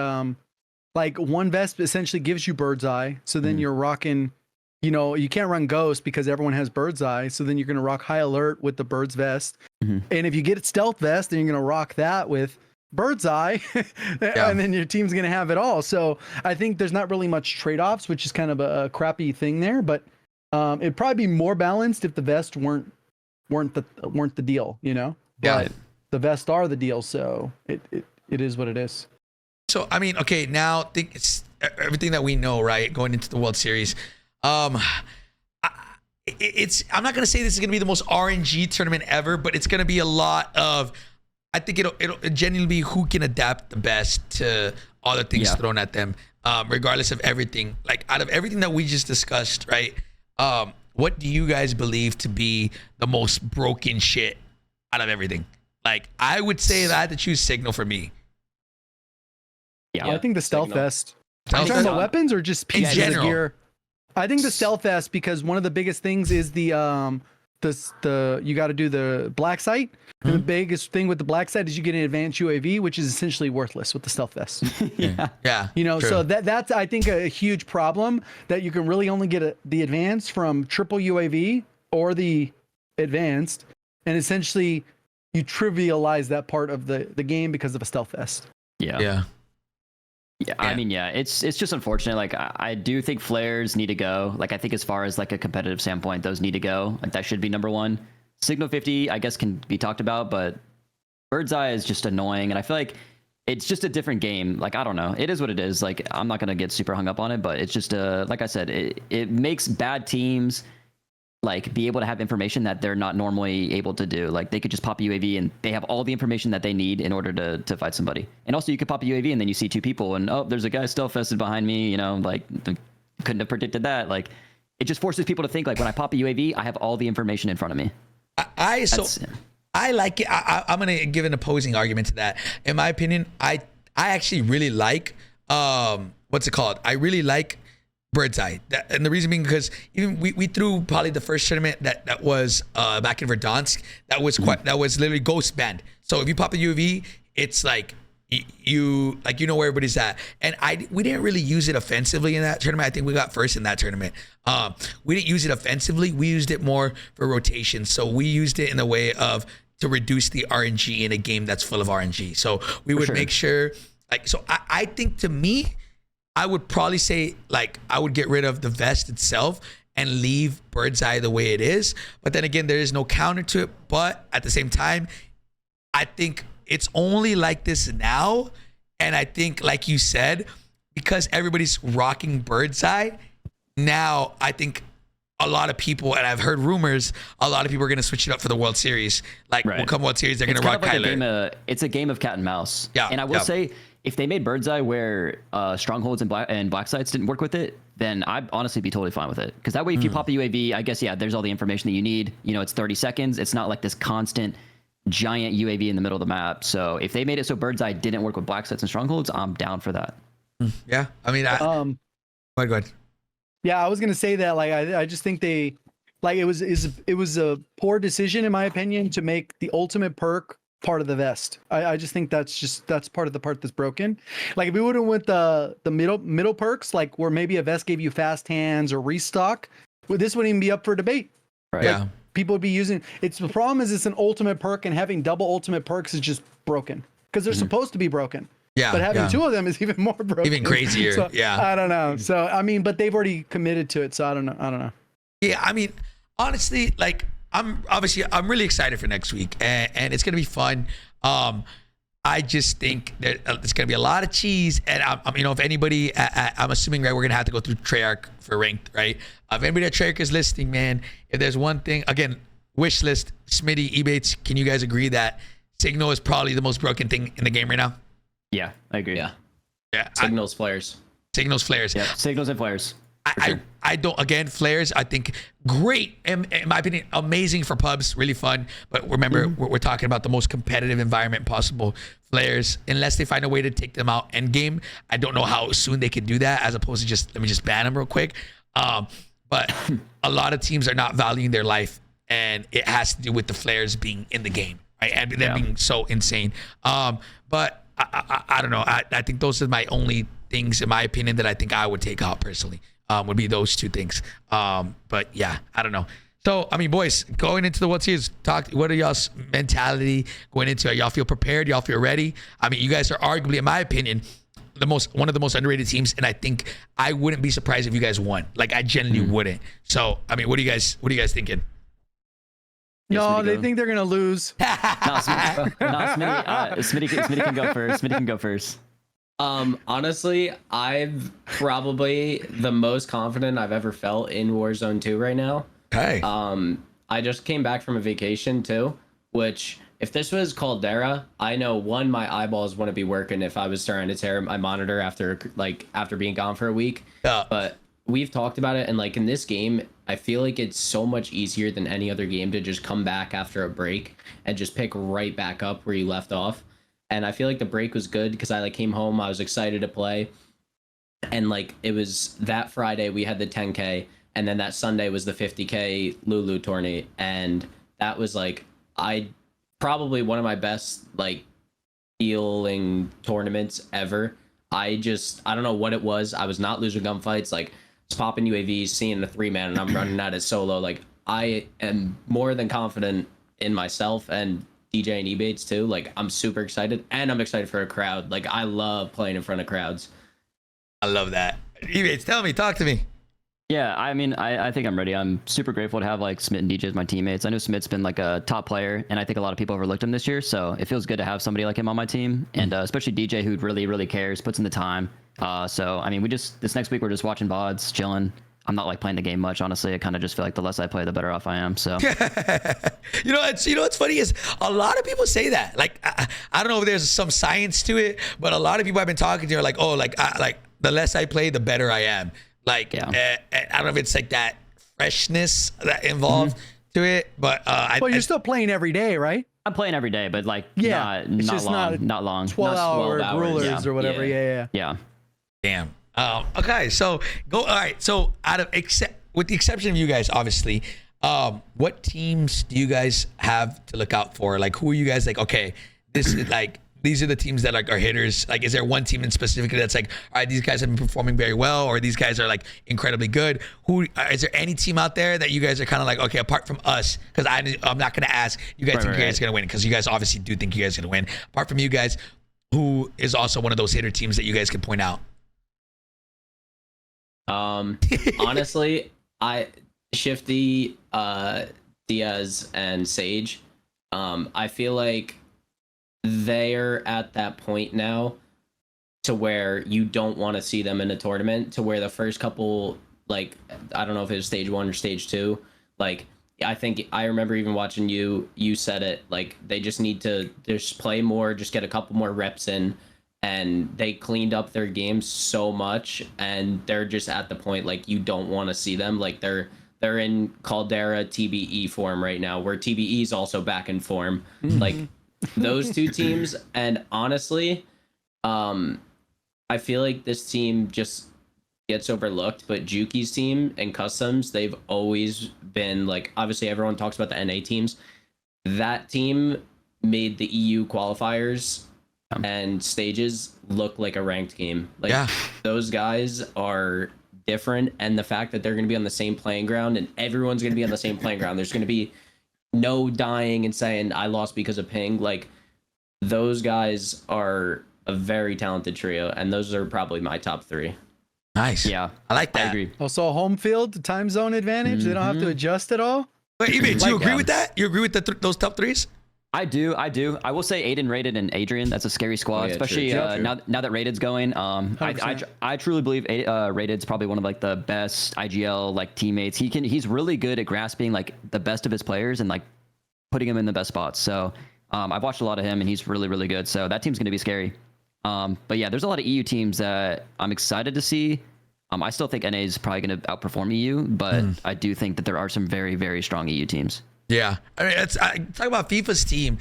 like one vest essentially gives you bird's eye, so then you're rocking. You know, you can't run ghost because everyone has bird's eye, so then you're gonna rock high alert with the bird's vest, and if you get it stealth vest, then you're gonna rock that with bird's eye, and then your team's gonna have it all. So I think there's not really much trade-offs, which is kind of a crappy thing there, but. It'd probably be more balanced if the vest weren't the deal, you know. Yeah. But the vest are the deal, so it is what it is. So I mean, okay, now think it's everything that we know, right? Going into the World Series, I'm not gonna say this is gonna be the most RNG tournament ever, but it's gonna be a lot of. I think it'll genuinely be who can adapt the best to all the things thrown at them, regardless of everything. Like out of everything that we just discussed, right? What do you guys believe to be the most broken shit out of everything? Like, I would say that I had to choose Signal for me. Yeah, I think the stealth vest. Stealth Are you talking vest? about weapons or just pieces general. of gear? I think the stealth vest, because one of the biggest things is the you got to do the black site. And the biggest thing with the black site is you get an advanced UAV, which is essentially worthless with the stealth vest. Yeah. You know, true. so that's I think a huge problem, that you can really only get the advanced from triple UAV or the advanced, and essentially you trivialize that part of the game because of a stealth vest. Yeah, I mean, it's just unfortunate. Like, I do think flares need to go. Like, I think as far as like a competitive standpoint, those need to go. Like, that should be number one. Signal 50, I guess, can be talked about, but bird's eye is just annoying, and I feel like it's just a different game. Like, I don't know. It is what it is. Like, I'm not gonna get super hung up on it, but it's just like I said, it makes bad teams like be able to have information that they're not normally able to do. Like, they could just pop a UAV and they have all the information that they need in order to fight somebody. And also, you could pop a UAV and then you see two people and, oh, there's a guy stealth vested behind me. You know, like, couldn't have predicted that. Like, it just forces people to think, like, when I pop a UAV, I have all the information in front of me. I like it. I'm gonna give an opposing argument to that. In my opinion, I actually really like what's it called? I really like bird's eye, and the reason being because even we threw probably the first tournament that was back in Verdansk, that was literally ghost banned. So if you pop the UAV, it's like you know where everybody's at, and we didn't really use it offensively in that tournament. I think we got first in that tournament. We didn't use it offensively. We used it more for rotation. So we used it in the way of to reduce the RNG in a game that's full of RNG. So we would make sure, like, so I think, to me, I would probably say, like, I would get rid of the vest itself and leave bird's eye the way it is. But then again, there is no counter to it. But at the same time, I think it's only like this now. And I think, like you said, because everybody's rocking bird's eye, now I think a lot of people, and I've heard rumors, a lot of people are going to switch it up for the World Series. Like, will come World Series, they're going to rock Kyler. It's a game of cat and mouse. Yeah. And I will say, if they made bird's eye where strongholds and black sites didn't work with it, then I'd honestly be totally fine with it. Because that way, if you pop a UAV, I guess, there's all the information that you need. You know, it's 30 seconds. It's not like this constant giant UAV in the middle of the map. So if they made it so Bird's Eye didn't work with black sites and strongholds, I'm down for that. Yeah, I mean, go ahead. Yeah, I was gonna say that. Like, I just think they, like, it was a poor decision in my opinion to make the ultimate perk part of the vest. I just think that's part of the part that's broken. Like, if we would have went the middle perks, like where maybe a vest gave you fast hands or restock, well, this wouldn't even be up for debate. Right. Yeah. People would be using. It's the problem is it's an ultimate perk, and having double ultimate perks is just broken because they're supposed to be broken. Yeah, But having two of them is even more broken. Even crazier. So, yeah. I don't know. So I mean, but they've already committed to it. So I don't know. Yeah, I mean, honestly, like I'm really excited for next week, and it's gonna be fun. I just think that it's gonna be a lot of cheese, and I'm if anybody, I'm assuming right, we're gonna have to go through Treyarch for ranked, right? If anybody at Treyarch is listening, man, if there's one thing, again, wish list, Smitty, Ebatez, can you guys agree that Signal is probably the most broken thing in the game right now? Yeah, I agree. Yeah. Yeah. Signals, flares. Signals, flares. Yeah, signals and flares. I don't, again, flares, I think great, in my opinion, amazing for pubs, really fun. But remember, we're talking about the most competitive environment possible. Flares, unless they find a way to take them out end game, I don't know how soon they can do that, as opposed to just, let me just ban them real quick. But a lot of teams are not valuing their life, and it has to do with the flares being in the game, right? And them being so insane. But I don't know. I think those are my only things, in my opinion, that I think I would take out personally. Would be those two things. But yeah, I don't know. So, I mean, boys, going into the World Series, what are y'all's mentality going into it? Y'all feel prepared? Y'all feel ready? I mean, you guys are arguably, in my opinion, one of the most underrated teams, and I think I wouldn't be surprised if you guys won. Like, I genuinely wouldn't. So, I mean, what are you guys thinking? No, they think they're gonna lose. Smitty can go first. Smitty can go first. Honestly, I've probably the most confident I've ever felt in Warzone 2 right now. Hey. I just came back from a vacation too, which if this was Caldera, I know my eyeballs wouldn't be working if I was starting to tear my monitor after being gone for a week. Yeah. But we've talked about it, and like in this game, I feel like it's so much easier than any other game to just come back after a break and just pick right back up where you left off. And I feel like the break was good because I came home, I was excited to play. And it was that Friday we had the 10K, and then that Sunday was the 50K Lulu tourney. And that was probably one of my best feeling tournaments ever. I don't know what it was. I was not losing gunfights. Popping UAVs, seeing the 3-man, and I'm running at it solo. I am more than confident in myself and DJ and Ebatez too. I'm super excited, and I'm excited for a crowd. I love playing in front of crowds. I love that. Ebatez, talk to me. Yeah, I mean, I think I'm ready. I'm super grateful to have Smit and DJ as my teammates. I know Smit's been a top player, and I think a lot of people overlooked him this year. So it feels good to have somebody like him on my team, and especially DJ, who really, really cares, puts in the time. So I mean, this next week we're just watching VODs, chilling. I'm not playing the game much, honestly. I kind of just feel like the less I play, the better off I am. So what's funny is a lot of people say that. I don't know if there's some science to it, but a lot of people I've been talking to are the less I play, the better I am. I don't know if it's that freshness that involved to it, but you're still playing every day, right? I'm playing every day, but it's just not long. 12-hour rulers or whatever. Yeah. Damn. Okay, so go. All right, so with the exception of you guys, obviously, what teams do you guys have to look out for? Who are you guys okay, this is these are the teams that are hitters? Is there one team in specifically that's all right, these guys have been performing very well, or these guys are incredibly good? Who is there any team out there that you guys are kind of okay, apart from us? Because I'm not gonna ask you guys think you guys are gonna win, because you guys obviously do think you guys are gonna win. Apart from you guys, who is also one of those hitter teams that you guys can point out? Honestly, Shifty, Diaz, and Sage, I feel like they're at that point now to where you don't want to see them in a tournament, to where the first couple, I don't know if it was stage 1 or stage 2, I think I remember even watching you said it, they just need to just play more, just get a couple more reps in, and they cleaned up their game so much, and they're just at the point you don't want to see them. They're they're in Caldera TBE form right now, where TBE is also back in form. Like those two teams, and honestly, I feel like this team just gets overlooked, but Juki's team and Customs, they've always been like, obviously everyone talks about the NA teams. That team made the EU qualifiers and stages look like a ranked game. Like those guys are different, and the fact that they're going to be on the same playing ground and everyone's going to be on the same playing ground, there's going to be no dying and saying I lost because of ping. Like those guys are a very talented trio, and those are probably my top 3. Nice. Yeah, I like that. I agree. Also, home field, time zone advantage. They don't have to adjust at all. Wait, Ebatez, do you agree with that? You agree with those top 3s? I do. I will say Aiden, Rated, and Adrian. That's a scary squad, yeah, especially true. now that Rated's going. I truly believe Rated's probably one of like the best IGL like teammates. He's really good at grasping like the best of his players and like putting him in the best spots. So I've watched a lot of him, and he's really, really good. So that team's gonna be scary. But yeah, there's a lot of EU teams that I'm excited to see. I still think NA is probably going to outperform EU, but I do think that there are some very, very strong EU teams. Yeah, I mean, talk about FIFA's team.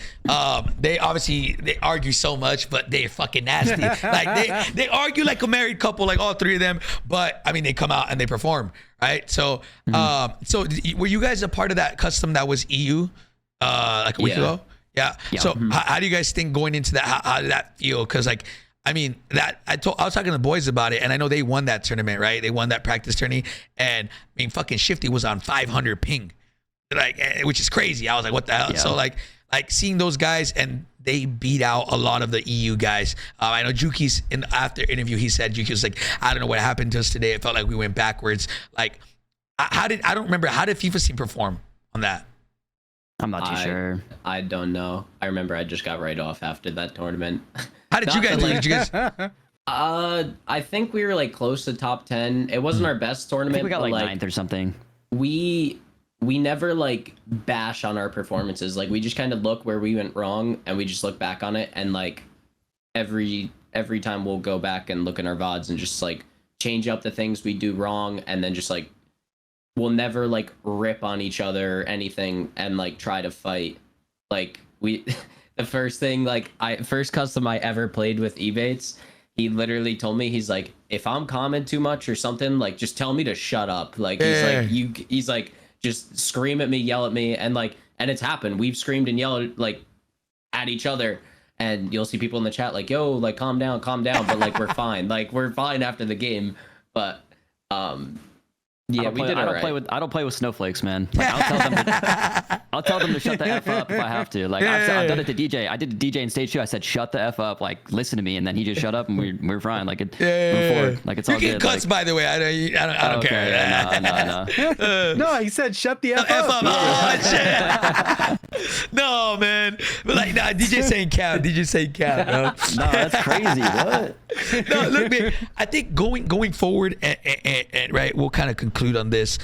They argue so much, but they're fucking nasty. Like they argue like a married couple, like all 3 of them. But I mean, they come out and they perform, right? So, were you guys a part of that custom that was EU, like a week ago? Yeah. So how do you guys think going into that? How did that feel? Because like, I mean, I was talking to the boys about it, and I know they won that tournament, right? They won that practice tourney, and I mean, fucking Shifty was on 500 ping, like, which is crazy. I was like, what the hell? Yeah. So like seeing those guys, and they beat out a lot of the EU guys. I know Juki's after interview, he said Juki was like, I don't know what happened to us today. It felt like we went backwards. Like, I don't remember. How did FIFA's team perform on that? I'm not too sure. I don't know. I remember I just got right off after that tournament. How did you guys do? Did you guys? I think we were like close to top 10. It wasn't our best tournament. I think we got like 9th or something. We never like bash on our performances. Like we just kind of look where we went wrong, and we just look back on it, and like every time we'll go back and look in our VODs and just like change up the things we do wrong, and then just like we'll never like rip on each other or anything and like try to fight. Like we the first thing, like first custom I ever played with Ebatez, he literally told me, he's like, if I'm commenting too much or something, like just tell me to shut up. Like he's like just scream at me, yell at me, and like, and it's happened. We've screamed and yelled like at each other, and you'll see people in the chat like, yo, like calm down, but like we're fine. Like we're fine after the game. But yeah, I don't play with snowflakes, man. Like, I'll tell them to shut the F up if I have to. Like I've done it to DJ. I did DJ in stage 2. I said, shut the F up. Like, listen to me. And then he just shut up, and we're fine. Like move forward. Like it's all good. You get cuts, by the way. I don't care. Yeah, no. No, he said shut the F up. Oh, shit. No, man. But like, nah, DJ saying cap. DJ saying cap, bro. No, that's crazy. What? No, look, man. I think going forward, and right, we'll kind of conclude on this.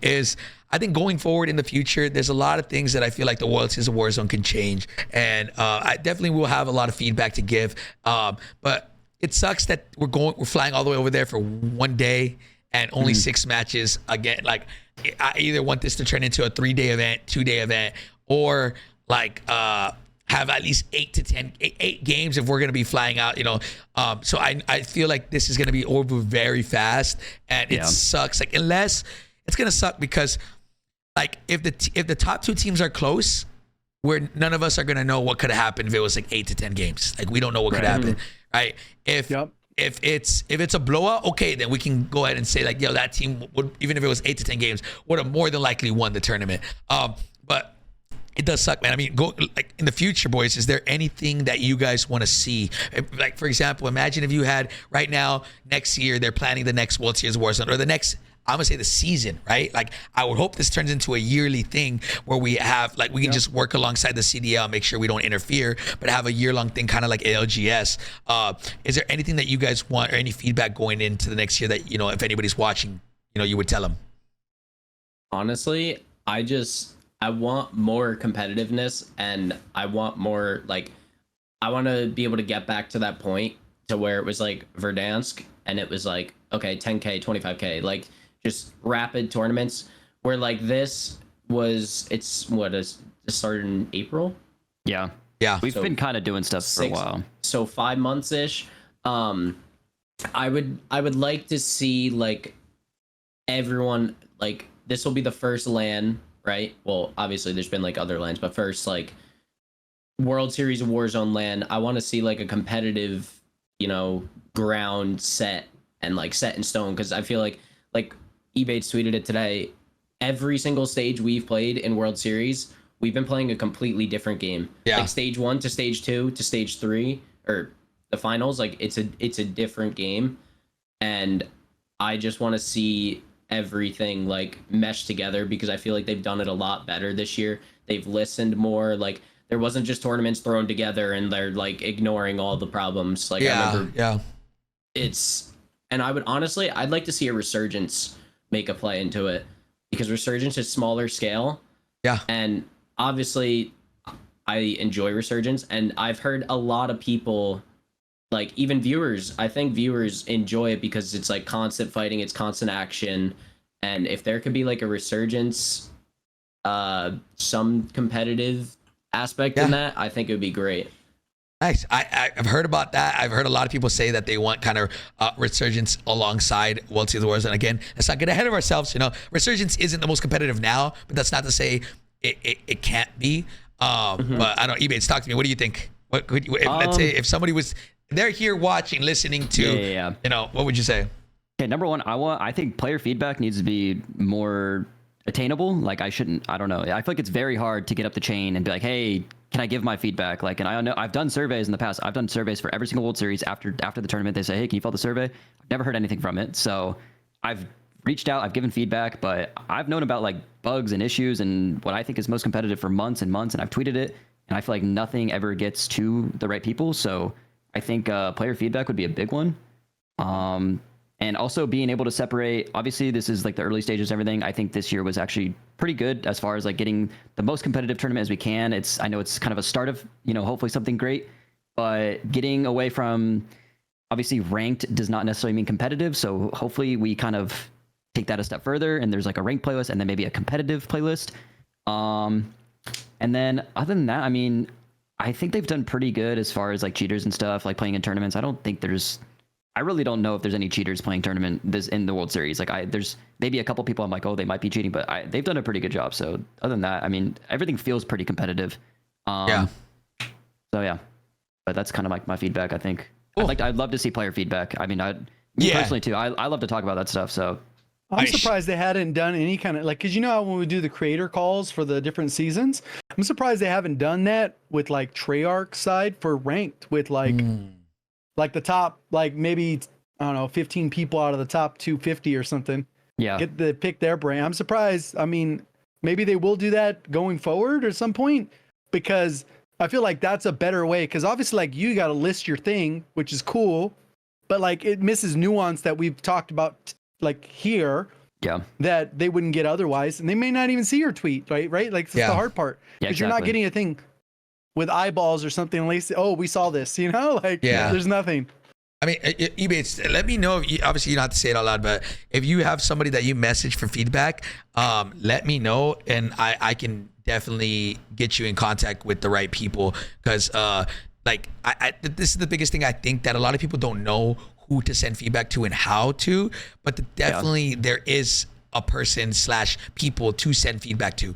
Is I think going forward in the future, there's a lot of things that I feel like the World Series of Warzone can change, and I definitely will have a lot of feedback to give. But it sucks that we're flying all the way over there for one day and only 6 matches. Again, like I either want this to turn into a 3-day event, 2-day event, or like have at least 8 games if we're going to be flying out, so I feel like this is going to be over very fast, and it sucks. Like, unless it's going to suck, because like if the top 2 teams are close, where none of us are going to know what could have happened if it was like 8 to 10 games. Like, we don't know what could happen, right? If it's a blowout, okay, then we can go ahead and say like, yo, that team would, even if it was 8 to 10 games, would have more than likely won the tournament. But it does suck, man. I mean, like in the future, boys, is there anything that you guys want to see? Like, for example, imagine if you had right now, next year, they're planning the next World Series of Warzone, or the next, I'm gonna say the season, right? Like, I would hope this turns into a yearly thing where we have, like, we can just work alongside the CDL, make sure we don't interfere, but have a year-long thing, kind of like ALGS. Is there anything that you guys want, or any feedback going into the next year that, if anybody's watching, you would tell them? Honestly, I want more competitiveness, and I want more, like, I want to be able to get back to that point to where it was like Verdansk, and it was like, okay, 10K, 25K, like just rapid tournaments where like this was, it's what is it started in April. Yeah. Yeah. We've So been kind of doing stuff for a while. So 5 months ish. I would like to see like everyone, like this will be the first LAN, right? Well, obviously there's been like other LANs, but first like World Series of Warzone LAN. I want to see like a competitive, you know, ground set and like set in stone, because I feel like Ebatez tweeted it today. Every single stage we've played in World Series, we've been playing a completely different game. Yeah. Like stage 1 to stage 2 to stage 3, or the finals, like it's a different game, and I just want to see everything like mesh together, because I feel like they've done it a lot better this year. They've listened more. Like there wasn't just tournaments thrown together and they're like ignoring all the problems. Like I remember and I would honestly, I'd like to see a Resurgence make a play into it, because Resurgence is smaller scale. Yeah. And obviously I enjoy Resurgence, and I've heard a lot of people, like even viewers, I think viewers enjoy it because it's like constant fighting, it's constant action. And if there could be like a Resurgence, some competitive aspect in that, I think it would be great. Nice. I've heard about that. I've heard a lot of people say that they want kind of Resurgence alongside World Series of Warzone. Again, let's not get ahead of ourselves. You know, Resurgence isn't the most competitive now, but that's not to say it can't be. But I don't know, Ebatez, talk to me. What do you think? What could you, let's say if somebody was, they're here watching, listening to, you know, what would you say? Okay, number one, I think player feedback needs to be more attainable. Like I don't know. I feel like it's very hard to get up the chain and be like, hey, can I give my feedback? Like, and I know I've done surveys in the past. I've done surveys for every single World Series after the tournament. They say, hey, can you fill the survey? I've never heard anything from it. So I've reached out, I've given feedback, but I've known about like bugs and issues and what I think is most competitive for months and months, and I've tweeted it, and I feel like nothing ever gets to the right people. So I think player feedback would be a big one. And also being able to separate, obviously this is like the early stages, everything. I think this year was actually pretty good as far as like getting the most competitive tournament as we can. I know it's kind of a start of, you know, hopefully something great, but getting away from, obviously ranked does not necessarily mean competitive. So hopefully we kind of take that a step further, and there's like a ranked playlist and then maybe a competitive playlist. And then other than that, I mean, I think they've done pretty good as far as like cheaters and stuff, like playing in tournaments. I really don't know if there's any cheaters playing in the World Series. Like there's maybe a couple people I'm like, oh, they might be cheating, but they've done a pretty good job. So other than that, I mean, everything feels pretty competitive. So yeah, but that's kind of like my feedback, I think. Cool. I'd love to see player feedback. I mean, me personally too, I love to talk about that stuff. So I'm surprised they hadn't done any kind of like, because you know how when we do the creator calls for the different seasons, I'm surprised they haven't done that with like Treyarch side for ranked with like the top, like maybe, I don't know, 15 people out of the top 250 or something. Yeah. Pick their brain. I'm surprised. I mean, maybe they will do that going forward at some point, because I feel like that's a better way. Because obviously, like, you got to list your thing, which is cool, but like it misses nuance that we've talked about like here. Yeah. That they wouldn't get otherwise. And they may not even see your tweet, right? Like, that's the hard part. Because you're not getting a thing with eyeballs or something, at least, oh, we saw this, you know, like there's nothing. I mean, Ebatez, let me know. Obviously, you don't have to say it out loud, but if you have somebody that you message for feedback, let me know, and I can definitely get you in contact with the right people, because like this is the biggest thing I think, that a lot of people don't know who to send feedback to and how to, but definitely there is a person / people to send feedback to.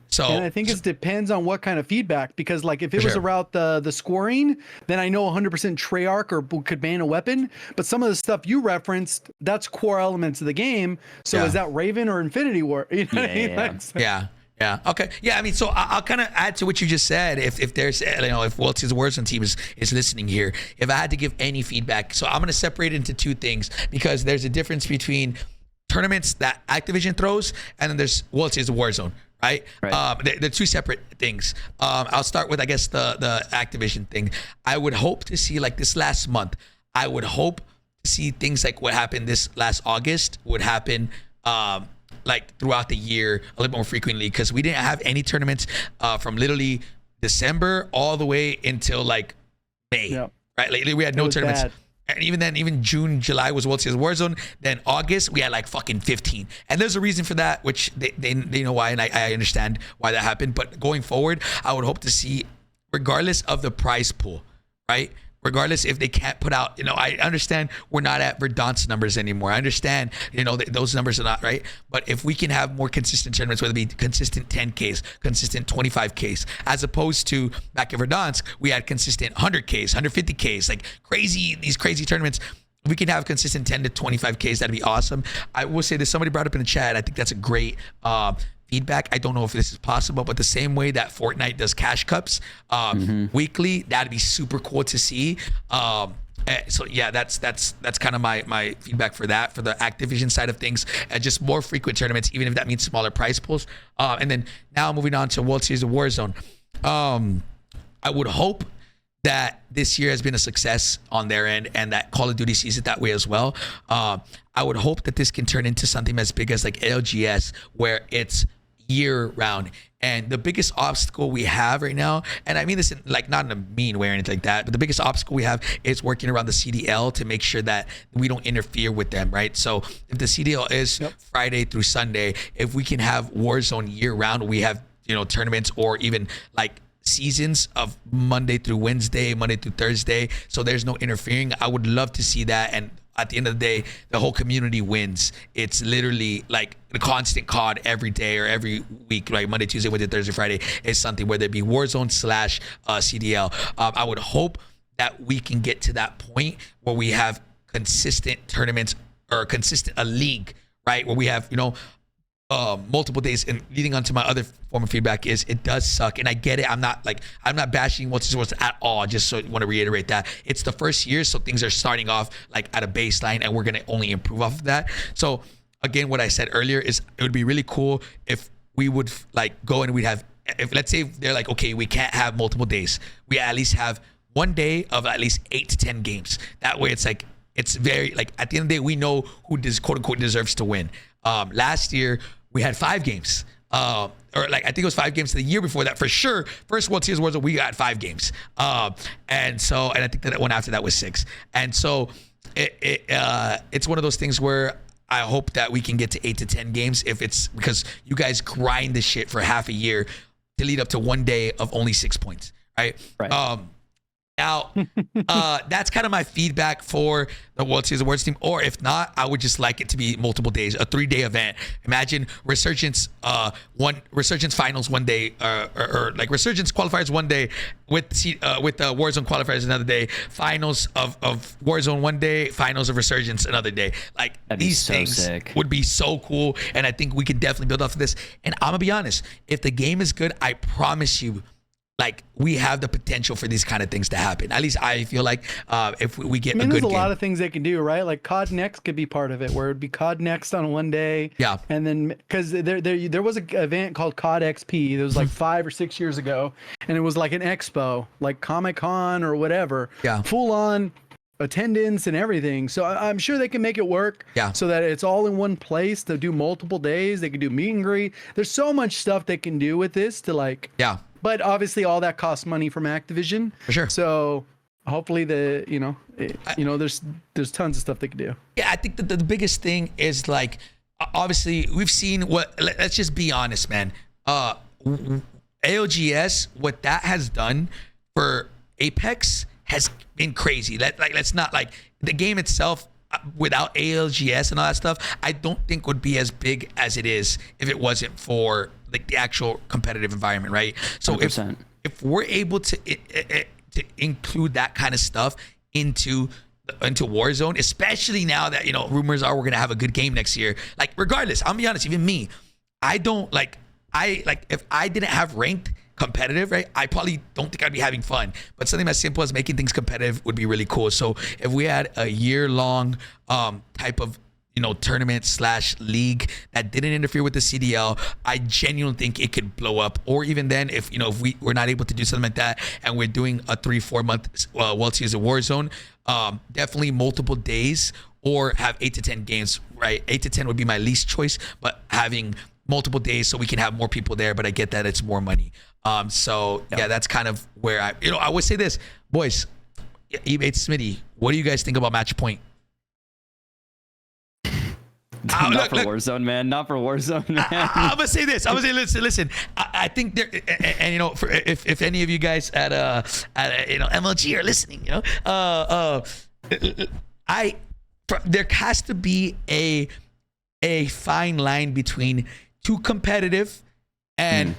So, and I think it depends on what kind of feedback, because like if it was about the scoring, then I know 100% Treyarch or could ban a weapon. But some of the stuff you referenced, that's core elements of the game. So is that Raven or Infinity War? You know what I mean? Yeah. Okay. Yeah. I mean, so I'll kind of add to what you just said. If there's, you know, if World Series of Warzone team is listening here, if I had to give any feedback, so I'm going to separate it into two things, because there's a difference between tournaments that Activision throws, and then there's World Series of Warzone. Right. They're two separate things. I'll start with, I guess, the Activision thing. I would hope to see, like this last month, I would hope to see things like what happened this last August would happen like throughout the year a little more frequently, because we didn't have any tournaments from literally December all the way until like May. Right. Lately we had no tournaments. And even then, even June, July was World Series of Warzone. Then August, we had like fucking 15. And there's a reason for that, which they know why, and I understand why that happened. But going forward, I would hope to see, regardless of the prize pool, right? Regardless if they can't put out, I understand we're not at Verdansk numbers anymore. I understand, those numbers are not right. But if we can have more consistent tournaments, whether it be consistent 10Ks, consistent 25Ks, as opposed to back at Verdansk, we had consistent 100Ks, 150Ks, like these crazy tournaments. We can have consistent 10 to 25Ks. That'd be awesome. I will say this, somebody brought up in the chat, I think that's a great feedback. I don't know if this is possible, but the same way that Fortnite does cash cups weekly, that'd be super cool to see. So yeah, that's kind of my feedback for that, for the Activision side of things, and just more frequent tournaments, even if that means smaller prize pools. And then now moving on to World Series of Warzone. I would hope that this year has been a success on their end, and that Call of Duty sees it that way as well. I would hope that this can turn into something as big as like LGS, where it's year round. And the biggest obstacle we have right now, and I mean this in, like, not in a mean way or anything like that, but the biggest obstacle we have is working around the CDL to make sure that we don't interfere with them, right? So if the CDL is Friday through Sunday, if we can have Warzone year round, we have, tournaments or even like seasons of Monday through Wednesday, Monday through Thursday, so there's no interfering. I would love to see that. And at the end of the day, the whole community wins. It's literally like the constant COD every day or every week, like Monday, Tuesday, Wednesday, Thursday, Friday is something, whether it be Warzone / CDL. I would hope that we can get to that point where we have consistent tournaments or a league, right? Where we have, multiple days. And leading on to my other form of feedback is, it does suck, and I get it. I'm not bashing World Series at all. Just so I want to reiterate that it's the first year, so things are starting off like at a baseline, and we're gonna only improve off of that. So again, what I said earlier is, it would be really cool if we would like go and we'd have, if let's say they're like, okay, we can't have multiple days, we at least have one day of at least 8 to 10 games. That way it's like, it's very like, at the end of the day, we know who quote unquote deserves to win. Last year we had 5 games, or like I think it was 5 games the year before that for sure. First World Series Warzone, we got 5 games, and I think that one after that was 6. And so it's one of those things where I hope that we can get to 8 to 10 games, if it's because you guys grind this shit for half a year to lead up to one day of only 6 points, right? Now, that's kind of my feedback for the World Series of Warzone team. Or if not, I would just like it to be multiple days, a 3-day event. Imagine Resurgence finals one day, or like Resurgence qualifiers one day, with Warzone qualifiers another day, finals of Warzone one day, finals of Resurgence another day. Like, these things would be so cool, and I think we could definitely build off of this. And I'm gonna be honest, if the game is good, I promise you, like, we have the potential for these kind of things to happen. At least I feel like if we get a good game. There's a lot of things they can do, right? Like COD Next could be part of it, where it'd be COD Next on one day. Yeah. And then, because there was an event called COD XP that was like 5 or 6 years ago, and it was like an expo, like Comic-Con or whatever. Yeah. Full on attendance and everything. So I'm sure they can make it work. Yeah. So that it's all in one place to do multiple days. They can do meet and greet. There's so much stuff they can do with this to like. Yeah. But obviously, all that costs money from Activision. For sure. So hopefully, there's tons of stuff they can do. Yeah, I think that the biggest thing is, like, obviously we've seen let's just be honest, man. AOGS, what that has done for Apex has been crazy. Let's not, like, the game itself without ALGS and all that stuff, I don't think would be as big as it is if it wasn't for like the actual competitive environment, right? So 100%. if we're able to include that kind of stuff into Warzone, especially now that, rumors are we're gonna have a good game next year. Like, regardless, I'll be honest, even me, if I didn't have ranked competitive, right, I probably don't think I'd be having fun. But something as simple as making things competitive would be really cool. So if we had a year-long type of tournament / league that didn't interfere with the CDL, I genuinely think it could blow up. Or even then, if we're not able to do something like that, and we're doing a 3-4 month World Series of Warzone, definitely multiple days, or have 8 to 10 games, right? 8 to 10 would be my least choice, but having multiple days so we can have more people there. But I get that it's more money. Yeah, that's kind of where I would say this, boys. Ebatez, Smitty, What do you guys think about match point? Not for Warzone, man. Not for Warzone, man. I'm gonna say this. I'm gonna say, listen. I think there, and you know, if any of you guys at MLG are listening, you know, there has to be a fine line between too competitive and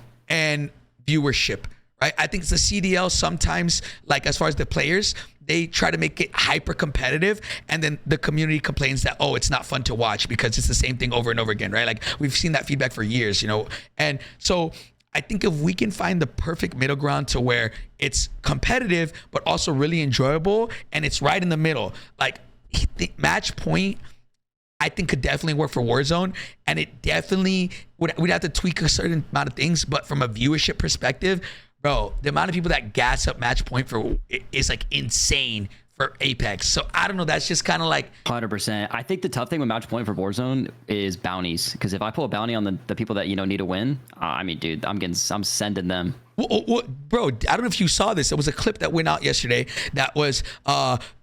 viewership, right? I think it's the CDL sometimes, like as far as the players, they try to make it hyper competitive, and then the community complains that, oh, it's not fun to watch because it's the same thing over and over again, right? Like we've seen that feedback for years, you know? And so I think if we can find the perfect middle ground to where it's competitive, but also really enjoyable, and it's right in the middle, like match point, I think could definitely work for Warzone, and it definitely we'd have to tweak a certain amount of things, but from a viewership perspective, bro, the amount of people that gas up match point for is like insane for Apex. So I don't know. That's just kind of like 100%. I think the tough thing with match point for Warzone is bounties, because if I pull a bounty on the people that need to win, I mean, dude, I'm sending them. Well, bro, I don't know if you saw this. There was a clip that went out yesterday that was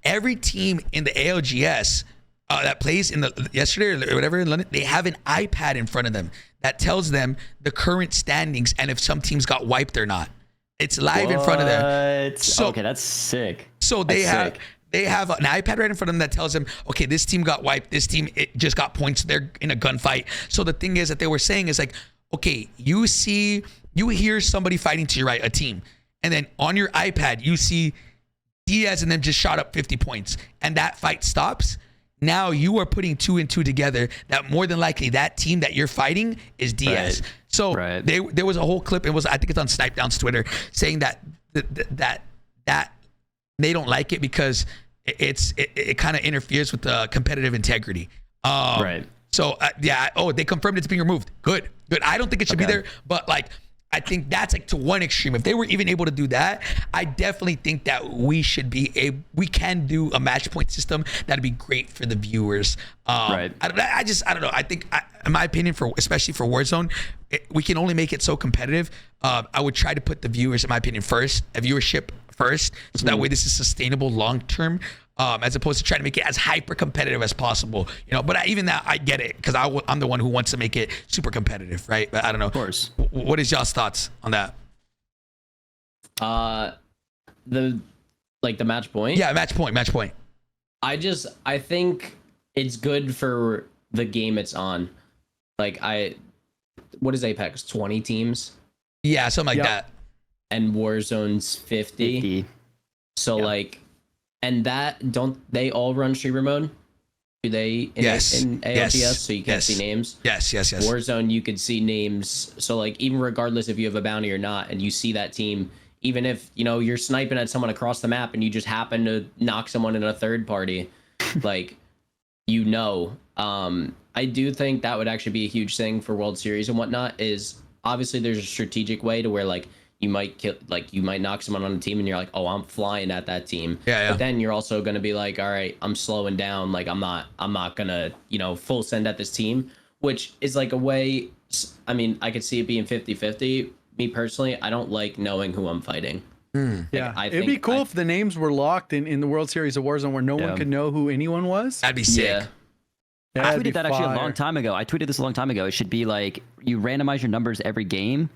every team in the ALGS that plays in the yesterday or whatever in London, they have an iPad in front of them that tells them the current standings and if some teams got wiped or not. It's live in front of them. So, okay, that's sick. So they have an iPad right in front of them that tells them, okay, this team got wiped. This team it just got points. They're in a gunfight. So the thing is that they were saying is like, okay, you hear somebody fighting to your right, a team, and then on your iPad you see Diaz and them just shot up 50 points, and that fight stops. Now you are putting 2 and 2 together that more than likely that team that you're fighting is Diaz. Right. So there was a whole clip. I think it's on Snipe Down's Twitter saying that they don't like it because it kind of interferes with the competitive integrity. Right. So they confirmed it's being removed. Good. I don't think it should be there, but like I think that's like to one extreme. If they were even able to do that, I definitely think that we can do a match point system that'd be great for the viewers. Right. I don't know. I think, in my opinion, especially for Warzone, we can only make it so competitive. I would try to put the viewers, in my opinion, viewership first, so that way this is sustainable long term. As opposed to trying to make it as hyper competitive as possible, you know. But even that, I get it, because I'm the one who wants to make it super competitive, right? But I don't know. Of course. What is y'all's thoughts on that? The match point. Yeah, match point. I think it's good for the game it's on. Like what is Apex? 20 teams? Yeah, something like that. And Warzone's 50. So like. And don't they all run streamer mode? Do they in ALGS? Yes. So you can see names? Yes. Warzone, you could see names. So like even regardless if you have a bounty or not, and you see that team, even if you're sniping at someone across the map and you just happen to knock someone in a third party, like I do think that would actually be a huge thing for World Series and whatnot. Is obviously there's a strategic way to where like you might knock someone on a team and you're like, oh, I'm flying at that team. Yeah. But then you're also going to be like, all right, I'm slowing down. Like I'm not going to, full send at this team, which is like a way. I mean, I could see it being 50-50. Me personally, I don't like knowing who I'm fighting. Yeah. It'd be cool if the names were locked in the World Series of Warzone where no one could know who anyone was. That'd be sick. Yeah. I tweeted that actually a long time ago. It should be like you randomize your numbers every game.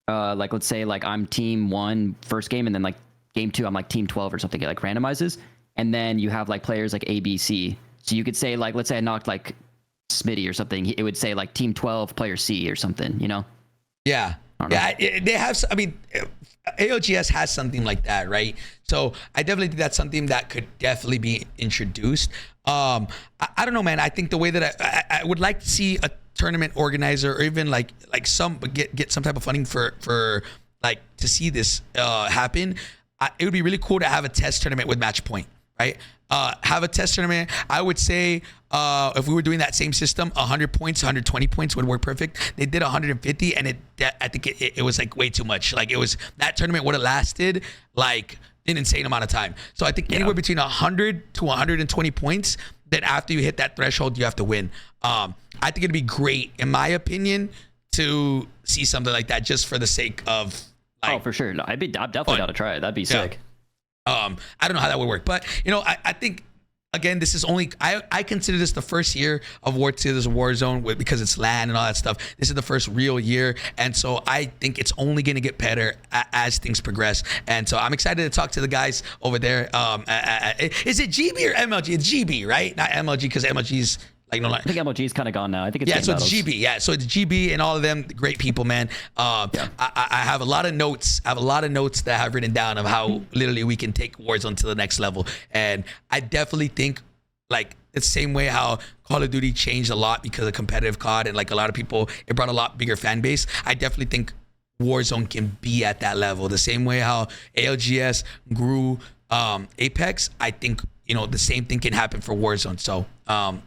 Like let's say like I'm team 1 first game, and then like game 2 I'm like team 12 or something. It like randomizes, and then you have like players like A, B, C. So you could say like, let's say I knocked like Smitty or something. It would say like team 12 player C or something. Yeah. They have. I mean, ALGS has something like that, right? So I definitely think that's something that could definitely be introduced. I don't know, man. I think the way that I would like to see a tournament organizer, or even like some get some type of funding for like to see this happen. It would be really cool to have a test tournament with match point, right? Have a test tournament. I would say if we were doing that same system, 100 points, 120 points would work perfect. They did 150, and I think it was like way too much. Like that tournament would have lasted like an insane amount of time. So I think anywhere between 100 to 120 points. Then after you hit that threshold, you have to win. I think it'd be great, in my opinion, to see something like that just for the sake of. Like, for sure. No, I'm definitely down to try it. That'd be sick. I don't know how that would work, but I think again, this is only I consider this the first year of World Series of Warzone because it's LAN and all that stuff. This is the first real year, and so I think it's only going to get better as things progress. And so I'm excited to talk to the guys over there. Is it GB or MLG? It's GB, right? Not MLG, because MLG's like no. I think MLG's kind of gone now. I think it's yeah. So Game it's Battles. GB. Yeah. So it's GB and all of them great people, man. I have a lot of notes. I have a lot of notes that I've written down of how literally we can take Warzone to the next level. And I definitely think like it's the same way how Call of Duty changed a lot because of competitive COD and like a lot of people, it brought a lot bigger fan base. I definitely think Warzone can be at that level. The same way how ALGS grew Apex, I think, you know, the same thing can happen for Warzone. So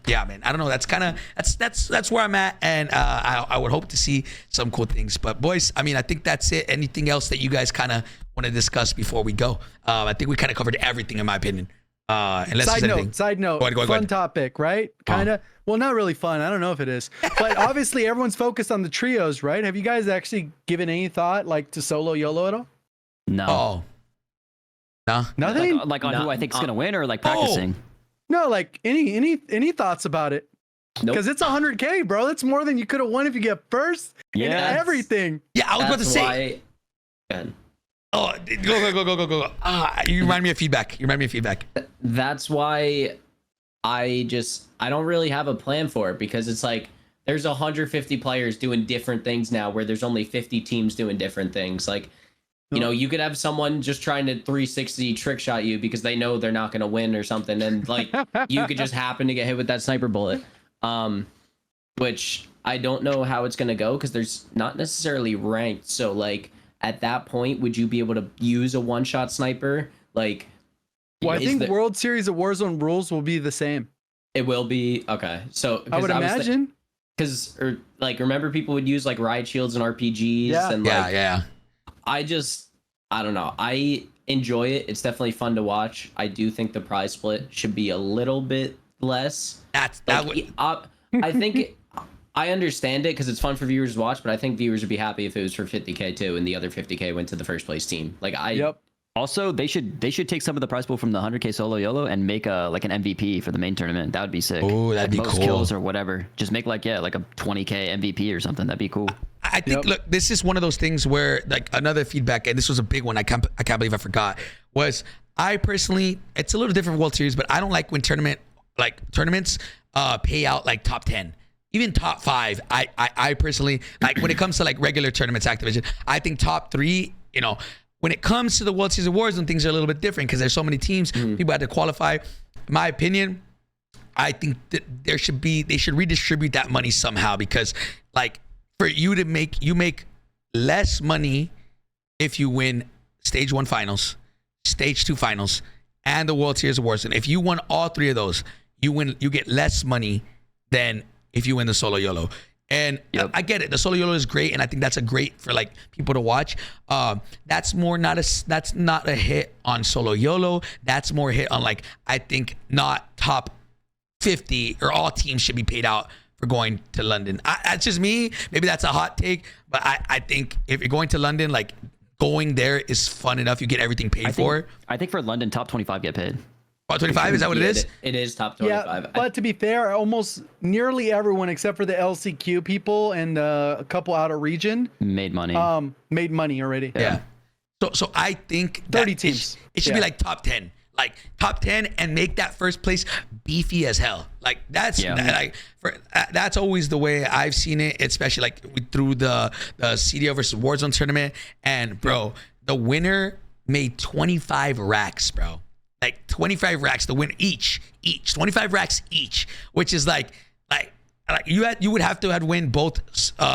yeah, man, I don't know. That's kind of that's where I'm at, and I would hope to see some cool things. But boys, I mean, I think that's it. Anything else that you guys kind of want to discuss before we go? I think we kind of covered everything in my opinion. Unless Side note, go ahead. fun topic, right? Kind of. Well, not really fun. I don't know if it is, but obviously everyone's focused on the trios, right? Have you guys actually given any thought like to solo YOLO at all? No. Oh, no, Nothing. Like on who I think's gonna win, or like practicing. No, like any thoughts about it? Nope. Because it's 100K, bro. That's more than you could have won if you get first. Yeah. in everything. Yeah, I was about to say. Oh, go. You remind me of feedback. That's why I don't really have a plan for it, because it's like there's 150 players doing different things now where there's only 50 teams doing different things. Like, you know, you could have someone just trying to 360 trick shot you because they know they're not going to win or something. And like, you could just happen to get hit with that sniper bullet. Which I don't know how it's going to go because there's not necessarily ranked. So like, at that point, would you be able to use a one-shot sniper? Like, well, I think World Series of Warzone rules will be the same. It will be okay. So I would imagine, because like remember people would use like riot shields and RPGs. Yeah. And like, yeah. I don't know. I enjoy it. It's definitely fun to watch. I do think the prize split should be a little bit less. I think. I understand it because it's fun for viewers to watch, but I think viewers would be happy if it was for 50K too, and the other 50K went to the first place team. Like Yep. Also, they should take some of the prize pool from the 100K solo YOLO and make like an MVP for the main tournament. That would be sick. Oh, that'd be most cool. kills or whatever. Just make like a 20K MVP or something. That'd be cool. I think look, this is one of those things where like another feedback, and this was a big one. I can't believe I forgot. Was I personally? It's a little different World Series, but I don't like when tournaments pay out like top 10. Even top 5, I personally like when it comes to like regular tournaments, Activision. I think top 3, you know, when it comes to the World Series of Warzone, things are a little bit different because there's so many teams. People had to qualify. In my opinion, I think that they should redistribute that money somehow, because like for you to make less money if you win stage 1 finals, stage 2 finals, and the World Series of Warzone. If you won all 3 of those, you get less money than if you win the solo YOLO. And I get it. The solo YOLO is great, and I think that's a great for like people to watch. That's not a hit on solo YOLO. That's more a hit on like, I think not top 50 or all teams should be paid out for going to London. That's just me. Maybe that's a hot take, but I think if you're going to London, like going there is fun enough. You get everything paid for. I think for London, top 25 get paid. Top 25, is that what it is? It is top 25. Yeah, but to be fair, almost nearly everyone except for the LCQ people and a couple out of region made money. Made money already. Yeah. So I think 30 teams. It should be like top 10. Like top 10 and make that first place beefy as hell. Like that's that's always the way I've seen it, especially like through the CDO versus Warzone tournament. And bro, the winner made 25 racks, bro. Like 25 racks to win each 25 racks each, which is like you would have to win both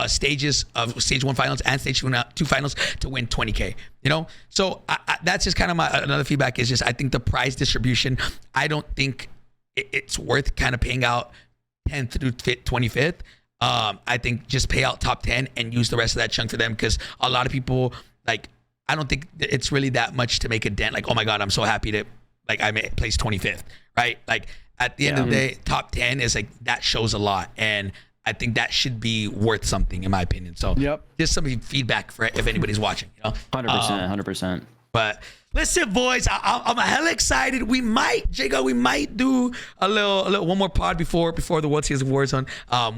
stages of stage 1 finals and stage 2 finals to win 20K, you know? So that's just kind of another feedback is just, I think the prize distribution, I don't think it's worth kind of paying out 10th through 25th. I think just pay out top 10 and use the rest of that chunk for them, because a lot of people, like, I don't think it's really that much to make a dent. Like, oh my God, I'm so happy to, like, I placed 25th, right? Like, at the end of the day, top 10 is like, that shows a lot. And I think that should be worth something, in my opinion. So just some feedback for if anybody's watching, you know? 100%. But Listen, boys, I'm hella excited. We might, JGOD, we might do a little one more pod before the World Series of Warzone.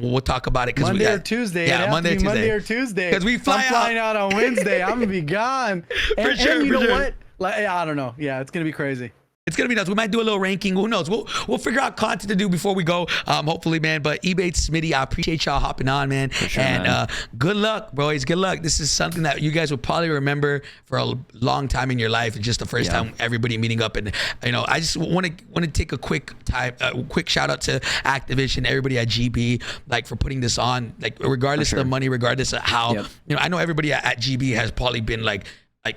We'll talk about it Monday or Tuesday. Yeah, Monday or Tuesday. Because we I'm flying out on Wednesday. I'm gonna be gone. And you know what? Like, I don't know. Yeah, it's gonna be crazy. It's gonna be nuts. We might do a little ranking. Who knows? We'll figure out content to do before we go. Hopefully, man. But Ebatez, Smitty, I appreciate y'all hopping on, man. Sure, and man. Good luck, boys. Good luck. This is something that you guys will probably remember for a long time in your life. It's just the first time everybody meeting up, and I just want to take a quick shout out to Activision, everybody at GB, like for putting this on, like regardless of the money, regardless of how I know everybody at GB has probably been like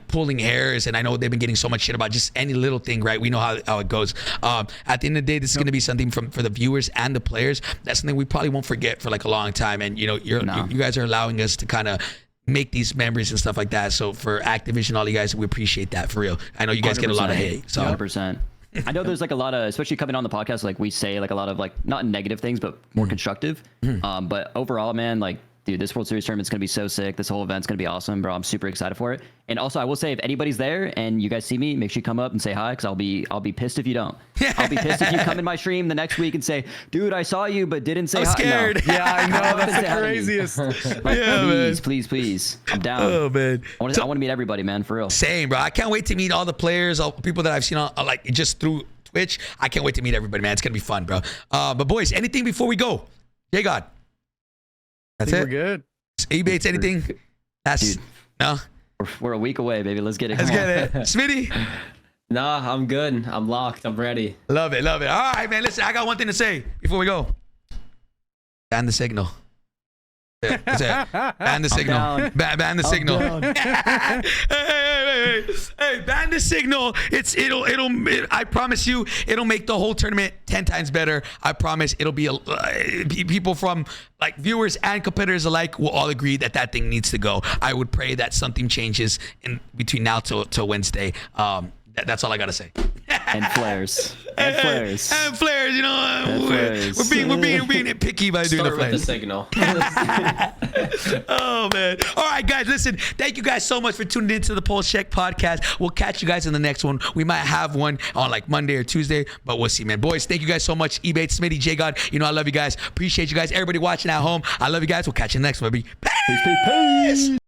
pulling hairs, and I know they've been getting so much shit about just any little thing, right? We know how it goes. At the end of the day, this is going to be something for the viewers and the players. That's something we probably won't forget for like a long time. And you guys are allowing us to kind of make these memories and stuff like that. So for Activision, all you guys, we appreciate that for real. I know you guys get a lot of hate. So 100%. I know there's like a lot of, especially coming on the podcast, like we say like a lot of like not negative things, but more constructive. But overall, man, like, dude, this World Series tournament's gonna be so sick. This whole event's gonna be awesome, bro. I'm super excited for it. And also, I will say, if anybody's there and you guys see me, make sure you come up and say hi, because I'll be pissed if you don't. I'll be pissed if you come in my stream the next week and say, dude, I saw you but didn't say I'm hi. scared. No. Yeah, I know. Come up and That's say the hi to me. craziest. Like, Yeah, please. I'm down. Oh man. I want to meet everybody, man, for real. Same, bro. I can't wait to meet all the players, all people that I've seen on like just through Twitch. I can't wait to meet everybody, man. It's gonna be fun, bro. But boys, anything before we go? JGOD. That's it. We're good. Ebatez, anything? That's Dude. no. We're a week away, baby. Let's get it. Let's Come get on. it. Smitty. Nah, I'm good. I'm locked. I'm ready. Love it. All right, man. Listen, I got one thing to say before we go. Ban the signal. That's it. Ban the signal. down. Ban the signal. Hey, ban the signal. I promise you, it'll make the whole tournament 10 times better. I promise it'll be people from like viewers and competitors alike will all agree that thing needs to go. I would pray that something changes in between now till Wednesday. That's all I gotta say. And flares. And flares. And flares, flares. we're being picky by doing Start the with the flares. signal. Oh man. All right, guys, listen, thank you guys so much for tuning into the Pullze Check podcast. We'll catch you guys in the next one. We might have one on like Monday or Tuesday, but we'll see, man. Boys, thank you guys so much. Ebatez, Smitty, JGOD, I love you guys. Appreciate you guys. Everybody watching at home, I love you guys. We'll catch you in the next one, baby. Peace.